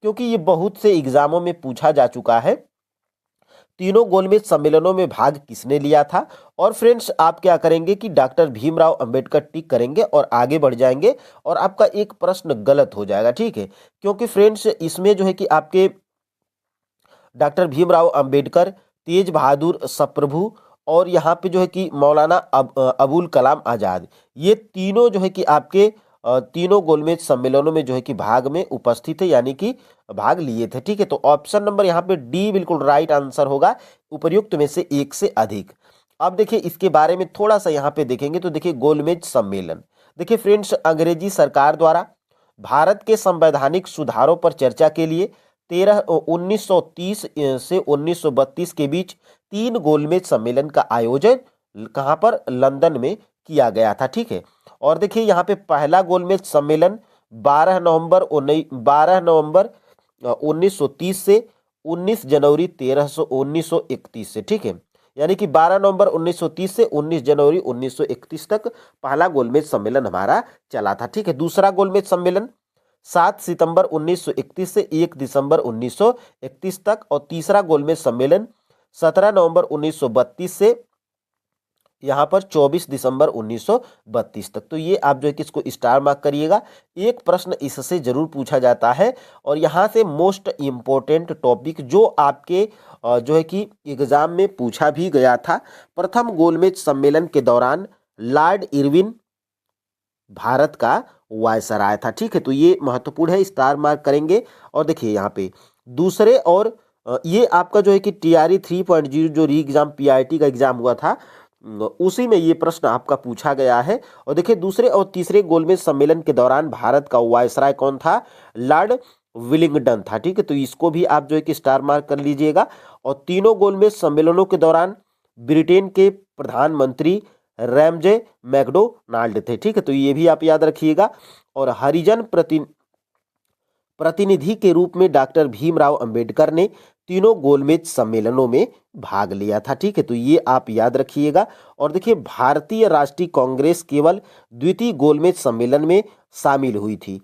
क्योंकि ये बहुत से एग्जामों में पूछा जा चुका है। तीनों गोलमेज सम्मेलनों में भाग किसने लिया था। और फ्रेंड्स, आप क्या करेंगे कि डॉक्टर भीमराव अंबेडकर टिक करेंगे और आगे बढ़ जाएंगे, और आपका एक प्रश्न गलत हो जाएगा, ठीक है। क्योंकि फ्रेंड्स, इसमें जो है कि आपके डॉक्टर भीमराव अंबेडकर, तेज बहादुर सप्रभु, और यहाँ पे जो है कि मौलाना अबुल कलाम आज़ाद, ये तीनों जो है कि आपके तीनों गोलमेज सम्मेलनों में जो है कि भाग में उपस्थित थे, यानी कि भाग लिए थे, ठीक है। तो ऑप्शन नंबर यहाँ पे डी बिल्कुल राइट आंसर होगा, उपर्युक्त में से एक से अधिक। अब देखिए, इसके बारे में थोड़ा सा यहाँ पे देखेंगे, तो देखिए, गोलमेज सम्मेलन, देखिए फ्रेंड्स, अंग्रेजी सरकार द्वारा भारत के संवैधानिक सुधारों पर चर्चा के लिए 1930 से 1932 के बीच 3 गोलमेज सम्मेलन का आयोजन कहाँ पर, लंदन में किया गया था, ठीक है। और देखिए, यहाँ पे पहला गोलमेज सम्मेलन 12 नवंबर 1930 से 19 जनवरी 1931 से, ठीक है। यानी कि 12 नवंबर 1930 से 19 जनवरी 1931 तक पहला गोलमेज सम्मेलन हमारा चला था, ठीक है। दूसरा गोलमेज सम्मेलन 7 सितंबर 1931 से 1 दिसंबर 1931 तक, और तीसरा गोलमेज सम्मेलन 17 नवंबर 1932 से यहाँ पर 24 दिसंबर 1932 तक। तो ये आप जो है कि इसको स्टार मार्क करिएगा, एक प्रश्न इससे जरूर पूछा जाता है। और यहाँ से मोस्ट इम्पोर्टेंट टॉपिक जो आपके जो है कि एग्जाम में पूछा भी गया था, प्रथम गोलमेज सम्मेलन के दौरान लॉर्ड इरविन भारत का वायसराय था, ठीक है। तो ये महत्वपूर्ण है, स्टार मार्क करेंगे। और देखिए, यहाँ पे दूसरे और ये आपका जो है कि TRE 3.0 जो री एग्जाम PRT का एग्जाम हुआ था, उसी में ये प्रश्न आपका पूछा गया है। और देखिए, दूसरे और तीसरे गोलमेज सम्मेलन के दौरान भारत का वायसराय कौन था, लॉर्ड विलिंगडन था, ठीक है। तो इसको भी आप जो है कि स्टार मार्क कर लीजिएगा। और तीनों गोलमेज सम्मेलनों के दौरान ब्रिटेन के प्रधानमंत्री रैमजे मैकडोनाल्ड थे, ठीक है। तो ये भी आप याद रखिएगा। और हरिजन प्रतिनिधि के रूप में डॉक्टर भीमराव अंबेडकर ने तीनों गोलमेज सम्मेलनों में भाग लिया था। ठीक है, तो ये आप याद रखिएगा। और देखिए, भारतीय राष्ट्रीय कांग्रेस केवल द्वितीय गोलमेज सम्मेलन में शामिल हुई थी।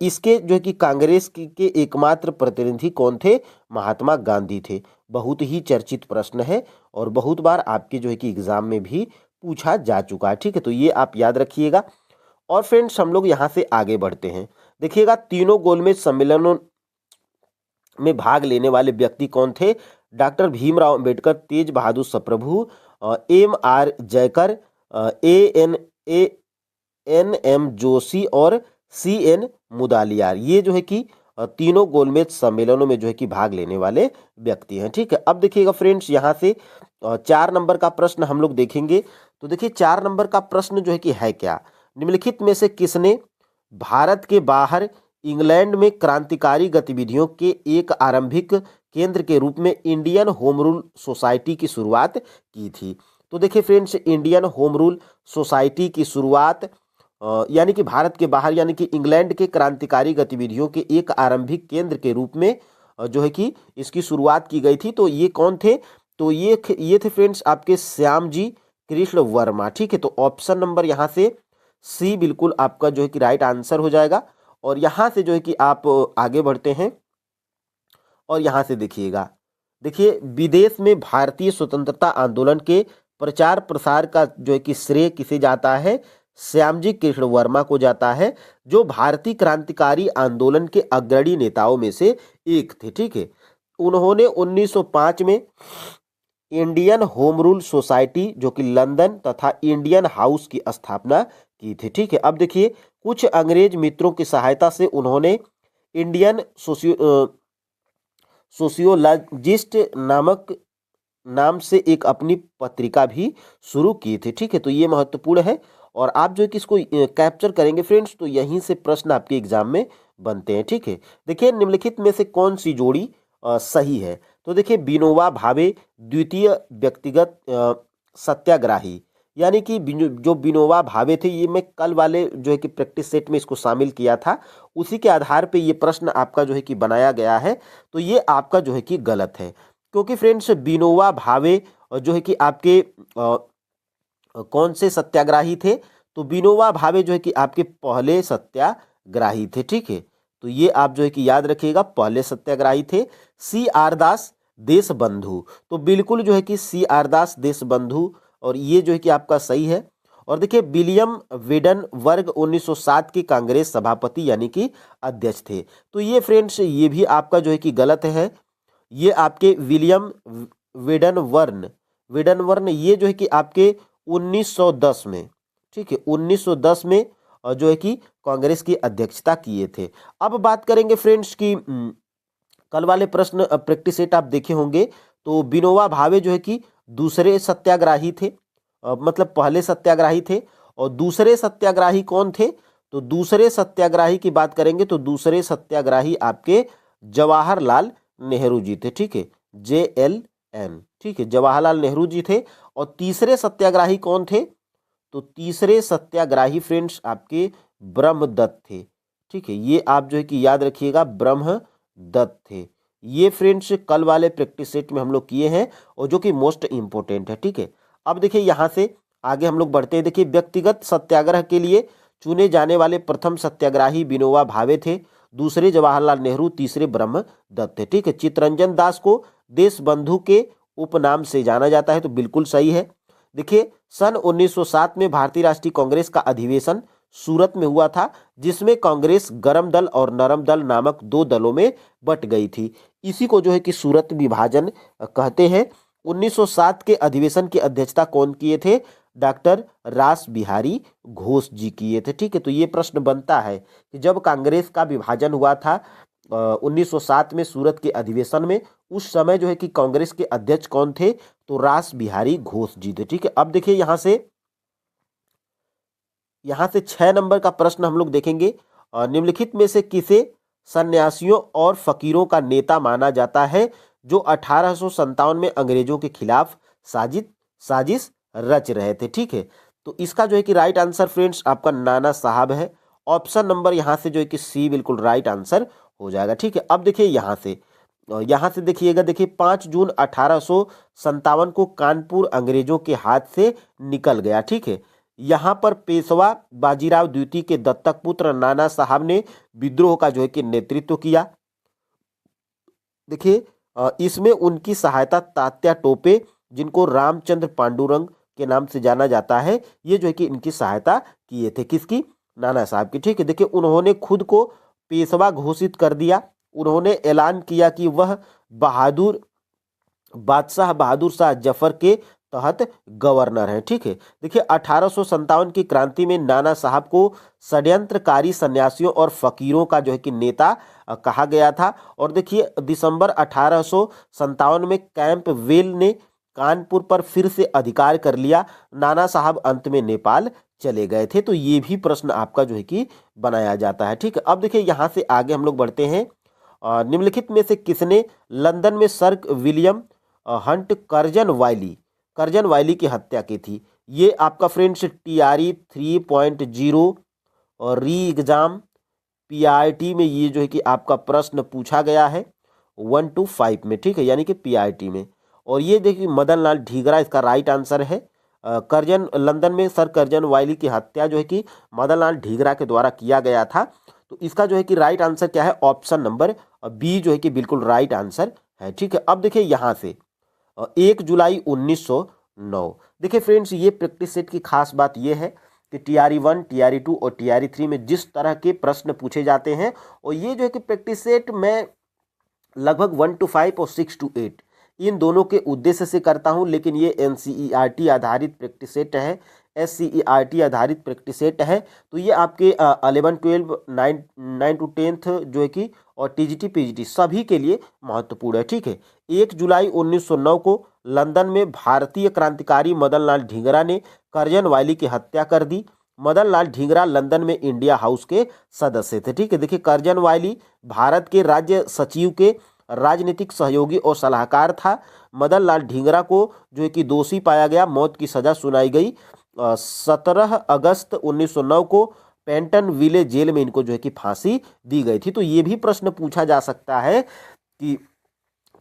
इसके जो है कि कांग्रेस के एकमात्र प्रतिनिधि कौन थे? महात्मा गांधी थे। बहुत ही चर्चित प्रश्न है और बहुत बार आपके जो है कि एग्जाम में भी पूछा जा चुका है। ठीक है, तो ये आप याद रखिएगा। और फ्रेंड्स, हम लोग यहाँ से आगे बढ़ते हैं। देखिएगा, तीनों गोलमेज सम्मेलनों में भाग लेने वाले व्यक्ति कौन थे? डॉक्टर भीमराव अंबेडकर, तेज बहादुर सप्रभु, M.R. जयकर, N.M. जोशी और C.N. मुदालियार। ये जो है कि तीनों गोलमेज सम्मेलनों में जो है कि भाग लेने वाले व्यक्ति हैं। ठीक है, अब देखिएगा फ्रेंड्स, यहाँ से 4 नंबर का प्रश्न हम लोग देखेंगे। तो देखिए, 4 नंबर का प्रश्न जो है कि है क्या? निम्नलिखित में से किसने भारत के बाहर इंग्लैंड में क्रांतिकारी गतिविधियों के एक आरंभिक केंद्र के रूप में इंडियन होम रूल सोसाइटी की शुरुआत की थी? तो देखिए friends, Indian home rule society की शुरुआत यानी कि भारत के बाहर यानी कि इंग्लैंड के क्रांतिकारी गतिविधियों के एक आरंभिक केंद्र के रूप में जो है कि इसकी शुरुआत की गई थी। तो ये कौन थे? तो ये थे फ्रेंड्स आपके श्यामजी कृष्ण वर्मा। ठीक है, तो ऑप्शन नंबर यहाँ से सी बिल्कुल आपका जो है कि राइट आंसर हो जाएगा। और यहाँ से जो है कि आप आगे बढ़ते हैं और यहाँ से देखिएगा, देखिए, विदेश में भारतीय स्वतंत्रता आंदोलन के प्रचार प्रसार का जो है कि श्रेय किसे जाता है? श्यामजी कृष्ण वर्मा को जाता है, जो भारतीय क्रांतिकारी आंदोलन के अग्रणी नेताओं में से एक थे। ठीक है, उन्होंने 1905 में इंडियन होम रूल सोसाइटी जो कि लंदन तथा इंडियन हाउस की स्थापना की थी। ठीक है, अब देखिए, कुछ अंग्रेज मित्रों की सहायता से उन्होंने इंडियन सोशियोलॉजिस्ट नाम से एक अपनी पत्रिका भी शुरू की थी। ठीक है, तो ये महत्वपूर्ण है और आप जो है कि इसको कैप्चर करेंगे फ्रेंड्स, तो यहीं से प्रश्न आपके एग्जाम में बनते हैं। ठीक है, देखिए, निम्नलिखित में से कौन सी जोड़ी सही है? तो देखिए, विनोबा भावे द्वितीय व्यक्तिगत सत्याग्राही, यानी कि जो विनोबा भावे थे, ये मैं कल वाले जो है कि प्रैक्टिस सेट में इसको शामिल किया था, उसी के आधार पे ये प्रश्न आपका जो है कि बनाया गया है। तो ये आपका जो है कि गलत है, क्योंकि फ्रेंड्स विनोबा भावे जो है कि आपके कौन से सत्याग्राही थे? तो विनोबा भावे जो है कि आपके पहले सत्याग्राही थे। ठीक है, तो ये आप जो है कि याद रखिएगा, पहले सत्याग्राही थे। C.R. दास देशबंधु, तो बिल्कुल जो है कि C.R. दास देशबंधु, और ये जो है कि आपका सही है। और देखिए, विलियम वेडन वर्ग 1907 के कांग्रेस सभापति यानी कि अध्यक्ष थे। तो ये फ्रेंड्स, ये भी आपका जो है कि गलत है। ये आपके विलियम वेडन ये जो है कि आपके 1910 में, ठीक है, 1910 में जो है कि कांग्रेस की अध्यक्षता किए थे। अब बात करेंगे फ्रेंड्स की कल वाले प्रश्न प्रैक्टिस सेट आप देखे होंगे, तो विनोबा भावे जो है कि दूसरे सत्याग्राही थे, मतलब पहले सत्याग्राही थे। और दूसरे सत्याग्राही कौन थे? तो दूसरे सत्याग्राही की बात करेंगे तो दूसरे सत्याग्राही आपके जवाहरलाल नेहरू जी थे। ठीक है, JLN, ठीक है, जवाहरलाल नेहरू जी थे। और तीसरे सत्याग्राही कौन थे? तो तीसरे सत्याग्राही फ्रेंड्स आपके ब्रह्मदत्त थे। ठीक है, ये आप जो है कि याद रखिएगा, ब्रह्मदत्त थे। ये फ्रेंड्स कल वाले प्रैक्टिस सेट में हम लोग किए हैं और जो कि मोस्ट इंपोर्टेंट है। ठीक है, अब देखिए, यहाँ से आगे हम लोग बढ़ते हैं। देखिए, व्यक्तिगत सत्याग्रह के लिए चुने जाने वाले प्रथम सत्याग्राही विनोबा भावे थे, दूसरे जवाहरलाल नेहरू, तीसरे ब्रह्मदत्त थे। ठीक है, चित्तरंजन दास को देशबंधु के उपनाम से जाना जाता है, तो बिल्कुल सही है। देखिए, सन 1907 में भारतीय राष्ट्रीय कांग्रेस का अधिवेशन सूरत में हुआ था, जिसमें कांग्रेस गरम दल और नरम दल नामक 2 दलों में बट गई थी। इसी को जो है कि सूरत विभाजन कहते हैं। 1907 के अधिवेशन की अध्यक्षता कौन किए थे? डॉक्टर रास बिहारी घोष जी किए थे। ठीक है, तो ये प्रश्न बनता है कि जब कांग्रेस का विभाजन हुआ था 1907 में सूरत के अधिवेशन में, उस समय जो है कि कांग्रेस के अध्यक्ष कौन थे? तो रास बिहारी घोष जी थे। ठीक है, अब देखिए, यहाँ से 6 नंबर का प्रश्न हम लोग देखेंगे। निम्नलिखित में से किसे सन्यासियों और फकीरों का नेता माना जाता है, जो 1857 में अंग्रेजों के खिलाफ साजिश रच रहे थे? ठीक है, तो इसका जो है कि राइट आंसर फ्रेंड्स आपका नाना साहब है। ऑप्शन नंबर यहाँ से जो है कि सी बिल्कुल राइट आंसर हो जाएगा। ठीक है, अब देखिए यहाँ से देखिएगा, देखिए 5 जून 1857 को कानपुर अंग्रेजों के हाथ से निकल गया। ठीक है, यहाँ पर पेशवा बाजीराव द्वितीय के दत्तक पुत्र नाना साहब ने विद्रोह का जो है कि नेतृत्व किया। देखिए इसमें उनकी सहायता तात्या टोपे, जिनको रामचंद्र पांडुरंग के नाम से जाना जाता है, ये जो है कि इनकी सहायता किए थे। किसकी? नाना साहब की। ठीक है, देखिए उन्होंने खुद को पेशवा घोषित कर दिया। उन्होंने ऐलान किया कि वह बादशाह बहादुर शाह जफर के तहत गवर्नर हैं। ठीक है, देखिए 1857 की क्रांति में नाना साहब को षड्यंत्रकारी सन्यासियों और फकीरों का जो है कि नेता कहा गया था। और देखिए दिसंबर 1857 में कैंप वेल ने कानपुर पर फिर से अधिकार कर लिया। नाना साहब अंत में नेपाल चले गए थे। तो ये भी प्रश्न आपका जो है कि बनाया जाता है। ठीक है, अब देखिए यहाँ से आगे हम लोग बढ़ते हैं। निम्नलिखित में से किसने लंदन में सर विलियम हंट कर्जन वाइली की हत्या की थी? ये आपका फ्रेंड्स TRE 3.0 और री एग्जाम PRT में ये जो है कि आपका प्रश्न पूछा गया है 1 to 5 में। ठीक है, यानी कि PRT में। और ये देखिए मदन लाल ढींगरा इसका राइट आंसर है। लंदन में सर कर्जन वाइली की हत्या जो है कि मदन लाल ढींगरा के द्वारा किया गया था। तो इसका जो है कि राइट आंसर क्या है? ऑप्शन नंबर बी जो है कि बिल्कुल राइट आंसर है। ठीक है, अब देखिए यहाँ से 1 जुलाई 1909। देखिए फ्रेंड्स, ये प्रैक्टिस सेट की खास बात ये है कि TRE 1, TRE 2 और TRE 3 में जिस तरह के प्रश्न पूछे जाते हैं, और ये जो है कि प्रैक्टिस सेट में लगभग 1 to 5 और 6 to 8 इन दोनों के उद्देश्य से करता हूं। लेकिन ये NCERT आधारित प्रैक्टिस सेट है, SCERT आधारित प्रैक्टिस सेट है। तो ये आपके 11, 12, 9 to 10th जो है कि और TGT PGT सभी के लिए महत्वपूर्ण है। ठीक है, 1 जुलाई 1909 को लंदन में भारतीय क्रांतिकारी मदन लाल ढींगरा ने कर्जन वाइली की हत्या कर दी। मदन लाल ढींगरा लंदन में इंडिया हाउस के सदस्य थे। ठीक है, देखिए कर्जन वाइली भारत के राज्य सचिव के राजनीतिक सहयोगी और सलाहकार था। मदन लाल ढींगरा को जो है कि दोषी पाया गया, मौत की सजा सुनाई गई। 17 अगस्त 1909 को पेंटन विले जेल में इनको जो है कि फांसी दी गई थी। तो ये भी प्रश्न पूछा जा सकता है कि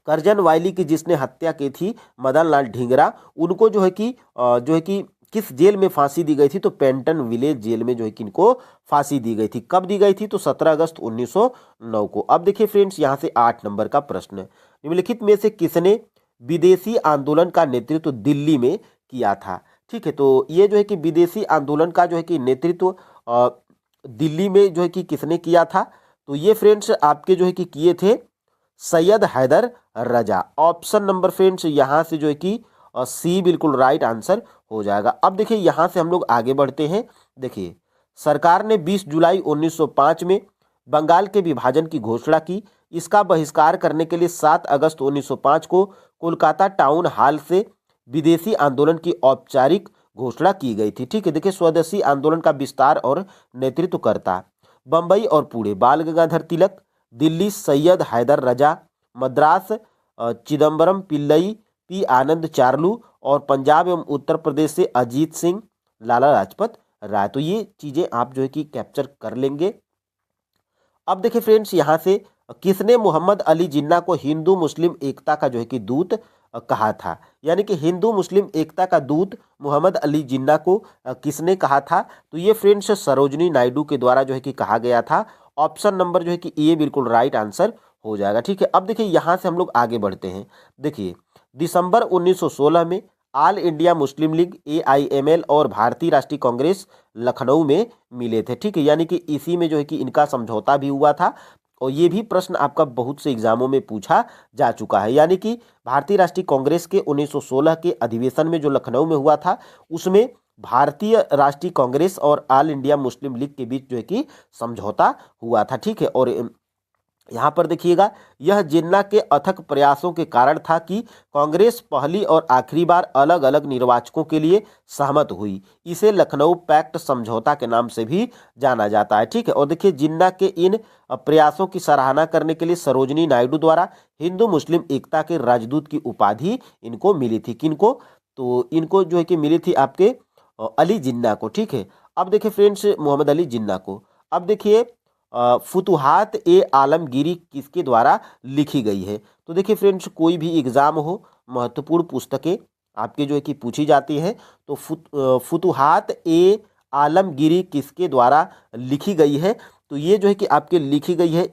कर्जन वाइली की जिसने हत्या की थी मदन लाल ढींगरा, उनको जो है कि किस जेल में फांसी दी गई थी? तो पेंटन विलेज जेल में जो है कि इनको फांसी दी गई थी। कब दी गई थी? तो 17 अगस्त 1909 को। अब देखिए फ्रेंड्स, यहाँ से 8 नंबर का प्रश्न, निम्नलिखित में से किसने विदेशी आंदोलन का नेतृत्व दिल्ली में किया था? ठीक है, तो ये जो है कि विदेशी आंदोलन का जो है कि नेतृत्व दिल्ली में जो है कि किसने किया था? तो ये फ्रेंड्स आपके जो है कि किए थे सैयद हैदर रजा। ऑप्शन नंबर फ्रेंड्स यहाँ से जो है कि सी बिल्कुल राइट आंसर हो जाएगा। अब देखिए यहाँ से हम लोग आगे बढ़ते हैं। देखिए सरकार ने 20 जुलाई 1905 में बंगाल के विभाजन की घोषणा की। इसका बहिष्कार करने के लिए 7 अगस्त 1905 को कोलकाता टाउन हॉल से विदेशी आंदोलन की औपचारिक घोषणा की गई थी। ठीक है, देखिए स्वदेशी आंदोलन का विस्तार और नेतृत्व करता बम्बई और पुणे बाल गंगाधर तिलक, दिल्ली सैयद हैदर रजा, मद्रास चिदम्बरम पिल्लई, P आनंद चार्लू, और पंजाब एवं उत्तर प्रदेश से अजीत सिंह, लाला लाजपत राय। तो ये चीजें आप जो है कि कैप्चर कर लेंगे। अब देखिए फ्रेंड्स, यहाँ से किसने मोहम्मद अली जिन्ना को हिंदू मुस्लिम एकता का जो है कि दूत कहा था? यानी कि हिंदू मुस्लिम एकता का दूत मोहम्मद अली जिन्ना को किसने कहा था? तो ये फ्रेंड्स सरोजनी नायडू के द्वारा जो है कि कहा गया था। ऑप्शन नंबर जो है कि ए बिल्कुल राइट आंसर हो जाएगा। ठीक है, अब देखिए यहाँ से हम लोग आगे बढ़ते हैं। देखिए दिसंबर 1916 में all India Muslim league AIML और भारतीय राष्ट्रीय कांग्रेस लखनऊ में मिले थे। ठीक है, यानी कि इसी में जो है कि इनका समझौता भी हुआ था। और ये भी प्रश्न आपका बहुत से एग्जामों में पूछा जा चुका है। यानी कि भारतीय राष्ट्रीय कांग्रेस के 1916 के अधिवेशन में जो लखनऊ में हुआ था, उसमें भारतीय राष्ट्रीय कांग्रेस और ऑल इंडिया मुस्लिम लीग के बीच जो है कि समझौता हुआ था। ठीक है, और यहाँ पर देखिएगा, यह जिन्ना के अथक प्रयासों के कारण था कि कांग्रेस पहली और आखिरी बार अलग अलग निर्वाचकों के लिए सहमत हुई। इसे लखनऊ पैक्ट समझौता के नाम से भी जाना जाता है। ठीक है, और देखिए जिन्ना के इन प्रयासों की सराहना करने के लिए सरोजनी नायडू द्वारा हिंदू मुस्लिम एकता के राजदूत की उपाधि इनको मिली थी। किनको? तो इनको जो है कि मिली थी आपके अली जिन्ना को। ठीक है, अब देखिए फ्रेंड्स मोहम्मद अली जिन्ना को। अब देखिए फुतुहात ए आलमगीरी किसके द्वारा लिखी गई है। तो देखिए फ्रेंड्स, कोई भी एग्जाम हो, महत्वपूर्ण पुस्तकें आपके जो है कि पूछी जाती है, तो फुतुहात ए आलमगीरी किसके द्वारा लिखी गई है। तो ये जो है कि आपके लिखी गई है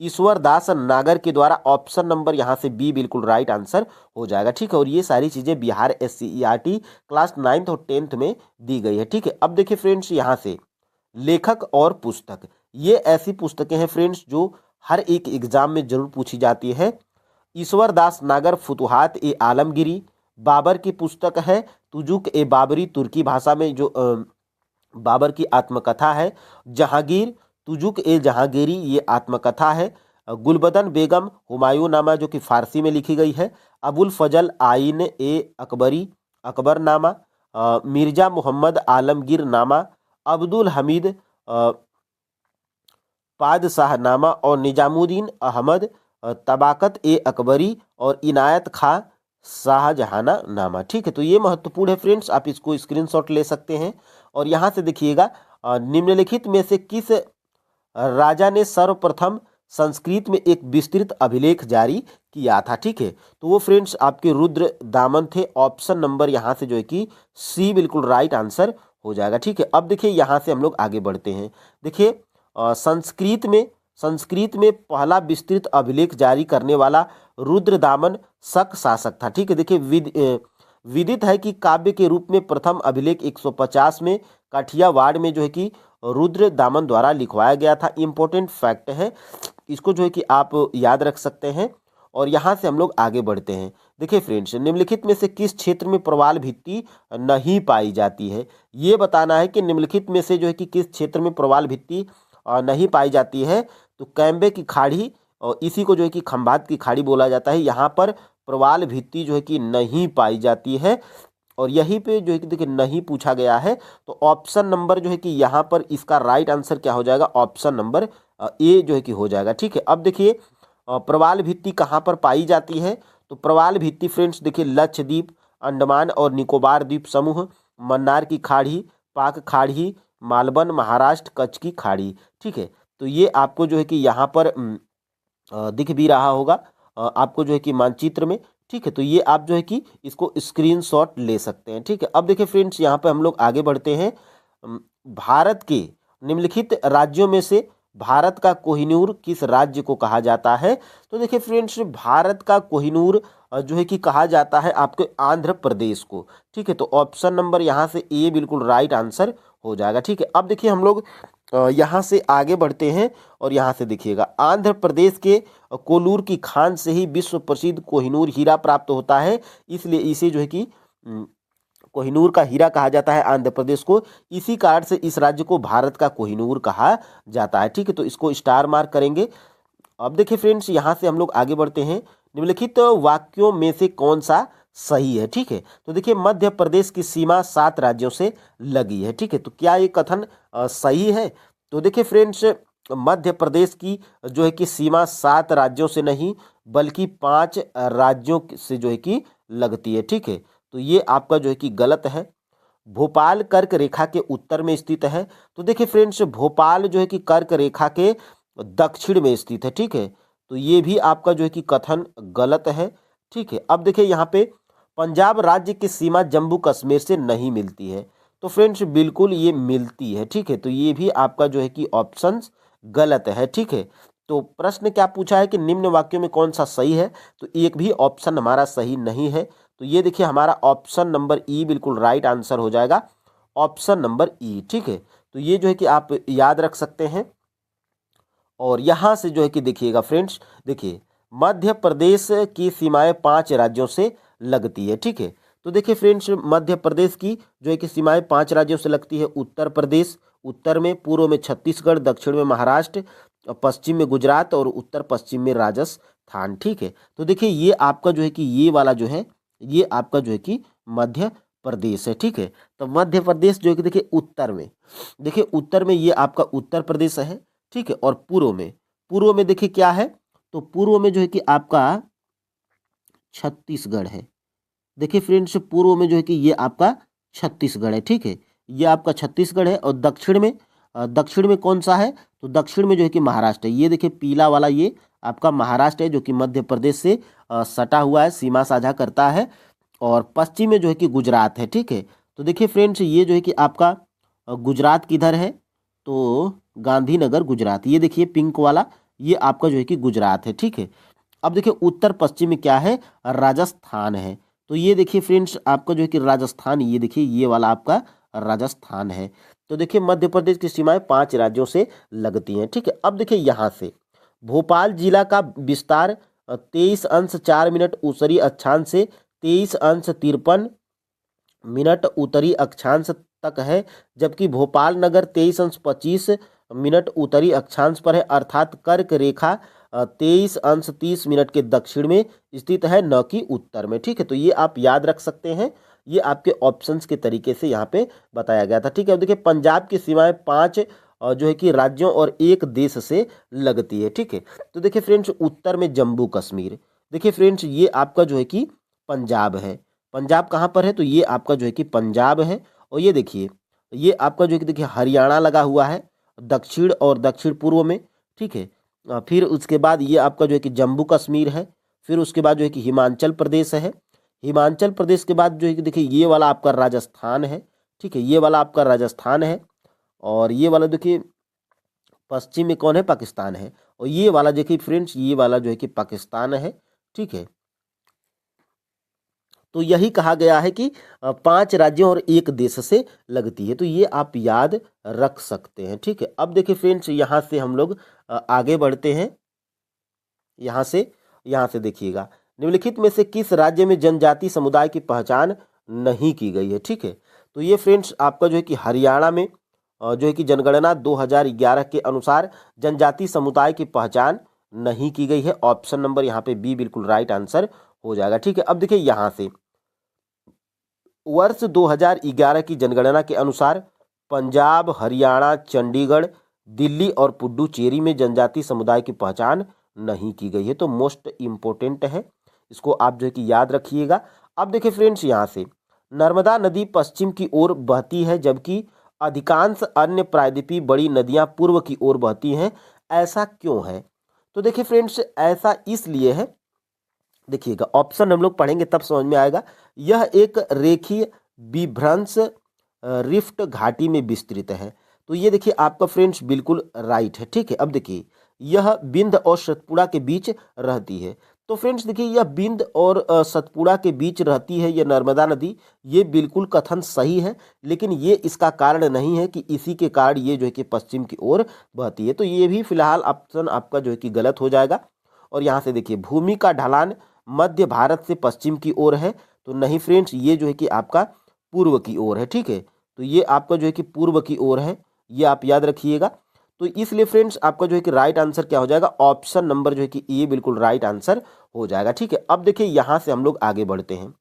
ईश्वर दास नागर के द्वारा। ऑप्शन नंबर यहाँ से बी बिल्कुल राइट आंसर हो जाएगा। ठीक है, और ये सारी चीज़ें बिहार SCERT क्लास 9th और 10th में दी गई है। ठीक है, अब देखिए फ्रेंड्स, यहाँ से लेखक और पुस्तक, ये ऐसी पुस्तकें हैं फ्रेंड्स जो हर एक एग्जाम में जरूर पूछी जाती है। ईश्वर दास नागर फुतुहात ए आलमगीरी, बाबर की पुस्तक है तुजुक ए बाबरी, तुर्की भाषा में जो बाबर की आत्मकथा है। जहांगीर तुजुक ए जहांगीरी, ये आत्मकथा है। गुलबदन बेगम हुमायूं नामा, जो कि फारसी में लिखी गई है। अबुल फजल आइन ए अकबरी, अकबरनामा। मिर्जा मोहम्मद आलमगीर नामा, अब्दुल हमीद पादशाहनामा, और निजामुद्दीन अहमद तबाकत ए अकबरी, और इनायत खां शाहजहाना नामा। ठीक है, तो ये महत्वपूर्ण है फ्रेंड्स, आप इसको स्क्रीनशॉट ले सकते हैं। और यहाँ से देखिएगा, निम्नलिखित में से किस राजा ने सर्वप्रथम संस्कृत में एक विस्तृत अभिलेख जारी किया था। ठीक है, तो वो फ्रेंड्स आपके रुद्र दामन थे। ऑप्शन नंबर यहाँ से जो है कि सी बिल्कुल राइट आंसर हो जाएगा। ठीक है, अब देखिए यहाँ से हम लोग आगे बढ़ते हैं। देखिए संस्कृत में पहला विस्तृत अभिलेख जारी करने वाला रुद्रदामन शक शासक था। ठीक है, देखिए विदित है कि काव्य के रूप में प्रथम अभिलेख 150 में काठियावाड़ में जो है कि रुद्रदामन द्वारा लिखवाया गया था। इंपॉर्टेंट फैक्ट है, इसको जो है कि आप याद रख सकते हैं। और यहाँ से हम लोग आगे बढ़ते हैं। देखिए फ्रेंड्स, निम्नलिखित में से किस क्षेत्र में प्रवाल भित्ति नहीं पाई जाती है। ये बताना है कि निम्नलिखित में से जो है कि किस क्षेत्र में प्रवाल भित्ति नहीं पाई जाती है। तो कैम्बे की खाड़ी, और इसी को जो है कि खंभात की खाड़ी बोला जाता है, यहाँ पर प्रवाल भित्ति जो है कि नहीं पाई जाती है। और यहीं पे जो है कि देखिए नहीं पूछा गया है, तो ऑप्शन नंबर जो है कि यहाँ पर इसका राइट आंसर क्या हो जाएगा, ऑप्शन नंबर ए जो है कि हो जाएगा। ठीक है, अब देखिए प्रवाल भित्ति कहाँ पर पाई जाती है। तो प्रवाल भित्ति फ्रेंड्स देखिए लक्षद्वीप, अंडमान और निकोबार द्वीप समूह, मन्नार की खाड़ी, पाक खाड़ी, मालवन, महाराष्ट्र, कच्छ की खाड़ी। ठीक है, तो ये आपको जो है कि यहाँ पर दिख भी रहा होगा आपको जो है कि मानचित्र में। ठीक है, तो ये आप जो है कि इसको स्क्रीनशॉट ले सकते हैं। ठीक है, अब देखिए फ्रेंड्स, यहाँ पे हम लोग आगे बढ़ते हैं। भारत के निम्नलिखित राज्यों में से भारत का कोहिनूर किस राज्य को कहा जाता है। तो देखिए फ्रेंड्स, भारत का कोहिनूर जो है कि कहा जाता है आपके आंध्र प्रदेश को। ठीक है, तो ऑप्शन नंबर यहाँ से ए बिल्कुल राइट आंसर हो जाएगा। ठीक है, अब देखिए हम लोग यहाँ से आगे बढ़ते हैं। और यहाँ से देखिएगा, आंध्र प्रदेश के कोलूर की खान से ही विश्व प्रसिद्ध कोहिनूर हीरा प्राप्त होता है, इसलिए इसे जो है कि कोहिनूर का हीरा कहा जाता है आंध्र प्रदेश को। इसी कारण से इस राज्य को भारत का कोहिनूर कहा जाता है। ठीक है, तो इसको स्टार मार्क करेंगे। अब देखिए फ्रेंड्स, यहाँ से हम लोग आगे बढ़ते हैं। निम्नलिखित वाक्यों में से कौन सा सही है। ठीक है, तो देखिए मध्य प्रदेश की सीमा 7 राज्यों से लगी है। ठीक है, तो क्या ये कथन सही है। तो देखिए फ्रेंड्स, मध्य प्रदेश की जो है कि सीमा 7 राज्यों से नहीं बल्कि 5 राज्यों से जो है कि लगती है। ठीक है, तो ये आपका जो है कि गलत है। भोपाल कर्क रेखा के उत्तर में स्थित है। तो देखिए फ्रेंड्स, भोपाल जो है कि कर्क रेखा के दक्षिण में स्थित है। ठीक है, तो ये भी आपका जो है कि कथन गलत है। ठीक है, अब देखिए यहाँ पे पंजाब राज्य की सीमा जम्मू कश्मीर से नहीं मिलती है। तो फ्रेंड्स बिल्कुल ये मिलती है। ठीक है, तो ये भी आपका जो है कि ऑप्शन गलत है। ठीक है, तो प्रश्न क्या पूछा है कि निम्न वाक्यों में कौन सा सही है। तो एक भी ऑप्शन हमारा सही नहीं है। तो ये देखिए हमारा ऑप्शन नंबर ई बिल्कुल राइट आंसर हो जाएगा, ऑप्शन नंबर ई। ठीक है, तो ये जो है कि आप याद रख सकते हैं। और यहाँ से जो है कि देखिएगा फ्रेंड्स, देखिए मध्य प्रदेश की सीमाएं 5 राज्यों से लगती है। ठीक है, तो देखिए फ्रेंड्स, मध्य प्रदेश की जो है कि सीमाएं 5 राज्यों से लगती है। उत्तर प्रदेश उत्तर में, पूर्व में छत्तीसगढ़, दक्षिण में महाराष्ट्र, पश्चिम में गुजरात और उत्तर पश्चिम में राजस्थान। ठीक है, तो देखिए ये आपका जो है कि ये वाला जो है ये आपका जो है कि मध्य प्रदेश है। ठीक है, तो मध्य प्रदेश जो है कि देखिए उत्तर में, देखिए उत्तर में ये आपका उत्तर प्रदेश है। ठीक है, और पूर्व में देखिए क्या है, तो पूर्व में जो है कि आपका छत्तीसगढ़ है। देखिए फ्रेंड्स, पूर्व में जो है कि ये आपका छत्तीसगढ़ है। ठीक है, ये आपका छत्तीसगढ़ है। और दक्षिण में दक्षिण में कौन सा है, तो दक्षिण में जो है कि महाराष्ट्र है। ये देखिए पीला वाला ये आपका महाराष्ट्र है जो कि मध्य प्रदेश से सटा हुआ है, सीमा साझा करता है। और पश्चिम में जो है कि गुजरात है, ठीक है। तो देखिए फ्रेंड्स ये जो है कि आपका गुजरात किधर है, तो गांधीनगर गुजरात, ये देखिए पिंक वाला ये आपका जो है कि गुजरात है, ठीक है। अब देखिए उत्तर पश्चिम में क्या है, राजस्थान है। तो ये देखिए फ्रेंड्स आपका जो है कि राजस्थान, ये देखिए ये वाला आपका राजस्थान है। तो देखिए मध्य प्रदेश की सीमाएं 5 राज्यों से लगती हैं, ठीक है। अब देखिए यहाँ से भोपाल जिला का विस्तार 23 अंश 4 मिनट उत्तरी अक्षांश से 23 अंश 53 मिनट उत्तरी अक्षांश तक है, जबकि भोपाल नगर 23 अंश 25 मिनट उत्तरी अक्षांश पर है, अर्थात कर्क रेखा 23 अंश 30 मिनट के दक्षिण में स्थित है, न कि उत्तर में, ठीक है। तो ये आप याद रख सकते हैं, ये आपके ऑप्शंस के तरीके से यहाँ पे बताया गया था, ठीक है। अब देखिए पंजाब की सीमाएं 5 जो है कि राज्यों और एक देश से लगती है, ठीक है। तो देखिए फ्रेंड्स उत्तर में जम्मू कश्मीर, देखिए फ्रेंड्स ये आपका जो है कि पंजाब है। पंजाब कहाँ पर है, तो ये आपका जो है कि पंजाब है। और ये देखिए ये आपका जो है कि देखिए हरियाणा लगा हुआ है दक्षिण और दक्षिण पूर्व में, ठीक है। फिर उसके बाद ये आपका जो है कि जम्मू कश्मीर है। फिर उसके बाद जो है कि हिमाचल प्रदेश है। हिमाचल प्रदेश के बाद जो है कि देखिए ये वाला आपका राजस्थान है, ठीक है। ये वाला आपका राजस्थान है। और ये वाला देखिए पश्चिम में कौन है, पाकिस्तान है। और ये वाला देखिए फ्रेंड्स ये वाला जो है कि पाकिस्तान है, ठीक है। तो यही कहा गया है कि 5 राज्यों और एक देश से लगती है, तो ये आप याद रख सकते हैं, ठीक है। अब देखिए फ्रेंड्स यहाँ से हम लोग आगे बढ़ते हैं। यहाँ से देखिएगा निम्नलिखित में से किस राज्य में जनजाति समुदाय की पहचान नहीं की गई है, ठीक है। तो ये फ्रेंड्स आपका जो है कि हरियाणा में जो है कि जनगणना 2011 के अनुसार जनजाति समुदाय की पहचान नहीं की गई है। ऑप्शन नंबर यहाँ पे बी बिल्कुल राइट आंसर हो जाएगा, ठीक है। अब देखिए यहाँ से वर्ष 2011 की जनगणना के अनुसार पंजाब, हरियाणा, चंडीगढ़, दिल्ली और पुडुचेरी में जनजाति समुदाय की पहचान नहीं की गई है। तो मोस्ट इम्पोर्टेंट है, इसको आप जो है कि याद रखिएगा। अब देखिए फ्रेंड्स यहाँ से नर्मदा नदी पश्चिम की ओर बहती है, जबकि अधिकांश अन्य प्रायद्वीपीय बड़ी नदियाँ पूर्व की ओर बहती हैं, ऐसा क्यों है? तो देखिए फ्रेंड्स ऐसा इसलिए है, देखिएगा ऑप्शन हम लोग पढ़ेंगे तब समझ में आएगा। यह एक रेखीय विभ्रंश रिफ्ट घाटी में विस्तृत है। तो ये देखिए आपका फ्रेंड्स बिल्कुल राइट है, ठीक है। अब देखिए यह बिंद और सतपुड़ा के बीच रहती है। तो फ्रेंड्स देखिए यह बिंद और सतपुड़ा के बीच रहती है ये नर्मदा नदी, ये बिल्कुल कथन सही है, लेकिन ये इसका कारण नहीं है कि इसी के कारण ये जो है कि पश्चिम की ओर बहती है। तो ये भी फिलहाल ऑप्शन आपका जो है कि गलत हो जाएगा। और यहाँ से देखिए भूमि का ढलान मध्य भारत से पश्चिम की ओर है, तो नहीं फ्रेंड्स ये जो है कि आपका पूर्व की ओर है, ठीक है। तो ये आपका जो है कि पूर्व की ओर है, ये आप याद रखिएगा। तो इसलिए फ्रेंड्स आपका जो है कि राइट आंसर क्या हो जाएगा, ऑप्शन नंबर जो है कि ए बिल्कुल राइट आंसर हो जाएगा, ठीक है। अब देखिए यहाँ से हम लोग आगे बढ़ते हैं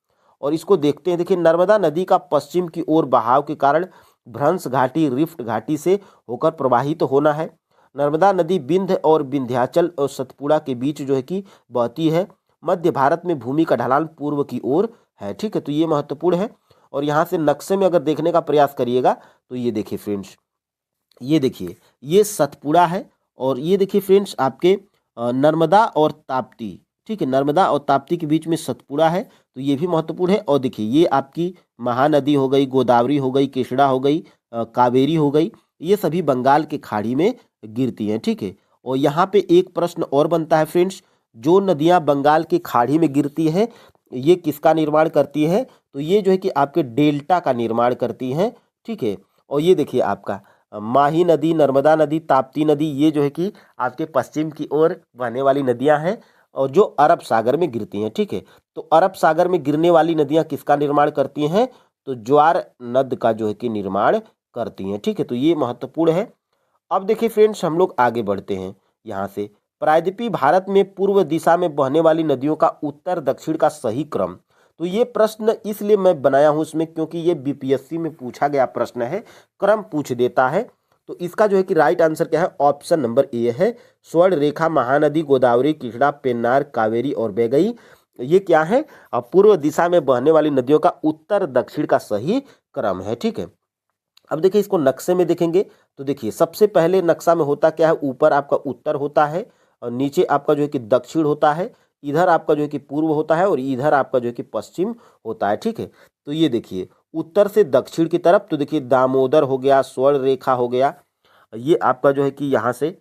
और इसको देखते हैं। देखिए नर्मदा नदी का पश्चिम की ओर बहाव के कारण भ्रंश घाटी रिफ्ट घाटी से होकर प्रवाहित होना है। नर्मदा नदी विंध्य और विंध्याचल और सतपुड़ा के बीच जो है कि बहती है। मध्य भारत में भूमि का ढलान पूर्व की ओर है, ठीक है। तो ये महत्वपूर्ण है। और यहाँ से नक्शे में अगर देखने का प्रयास करिएगा तो ये देखिए फ्रेंड्स, ये देखिए ये सतपुड़ा है और ये देखिए फ्रेंड्स आपके नर्मदा और ताप्ती, ठीक है। नर्मदा और ताप्ती के बीच में सतपुड़ा है, तो ये भी महत्वपूर्ण है। और देखिए ये आपकी महानदी हो गई, गोदावरी हो गई, कृष्णा हो गई, कावेरी हो गई, ये सभी बंगाल के खाड़ी में गिरती हैं, ठीक है। और यहाँ पे एक प्रश्न और बनता है फ्रेंड्स, जो नदियाँ बंगाल की खाड़ी में गिरती हैं ये किसका निर्माण करती है, तो ये जो है कि आपके डेल्टा का निर्माण करती हैं, ठीक है। और ये देखिए आपका माही नदी, नर्मदा नदी, ताप्ती नदी, ये जो है कि आपके पश्चिम की ओर बहने वाली नदियां हैं और जो अरब सागर में गिरती हैं, ठीक है। तो अरब सागर में गिरने वाली नदियां किसका निर्माण करती हैं, तो ज्वार नद का जो है कि निर्माण करती हैं, ठीक है। तो ये महत्वपूर्ण है। अब देखिए फ्रेंड्स हम लोग आगे बढ़ते हैं। यहाँ से प्रायद्वीपीय भारत में पूर्व दिशा में बहने वाली नदियों का उत्तर दक्षिण का सही क्रम, तो ये प्रश्न इसलिए मैं बनाया हूँ इसमें क्योंकि ये बीपीएससी में पूछा गया प्रश्न है, क्रम पूछ देता है। तो इसका जो है कि राइट आंसर क्या है, ऑप्शन नंबर ए है। स्वर्ण रेखा, महानदी, गोदावरी, कृष्णा, पेन्नार, कावेरी और बैगई, ये क्या है, पूर्व दिशा में बहने वाली नदियों का उत्तर दक्षिण का सही क्रम है, ठीक है। अब देखिए इसको नक्शे में देखेंगे तो देखिए सबसे पहले नक्शा में होता क्या है, ऊपर आपका उत्तर होता है और नीचे आपका जो है कि दक्षिण होता है, इधर आपका जो है कि पूर्व होता है और इधर आपका जो है कि पश्चिम होता है। ठीक है, तो ये देखिए उत्तर से दक्षिण की तरफ तो देखिए दामोदर हो गया, स्वर्ण रेखा हो गया, ये आपका जो है कि यहाँ से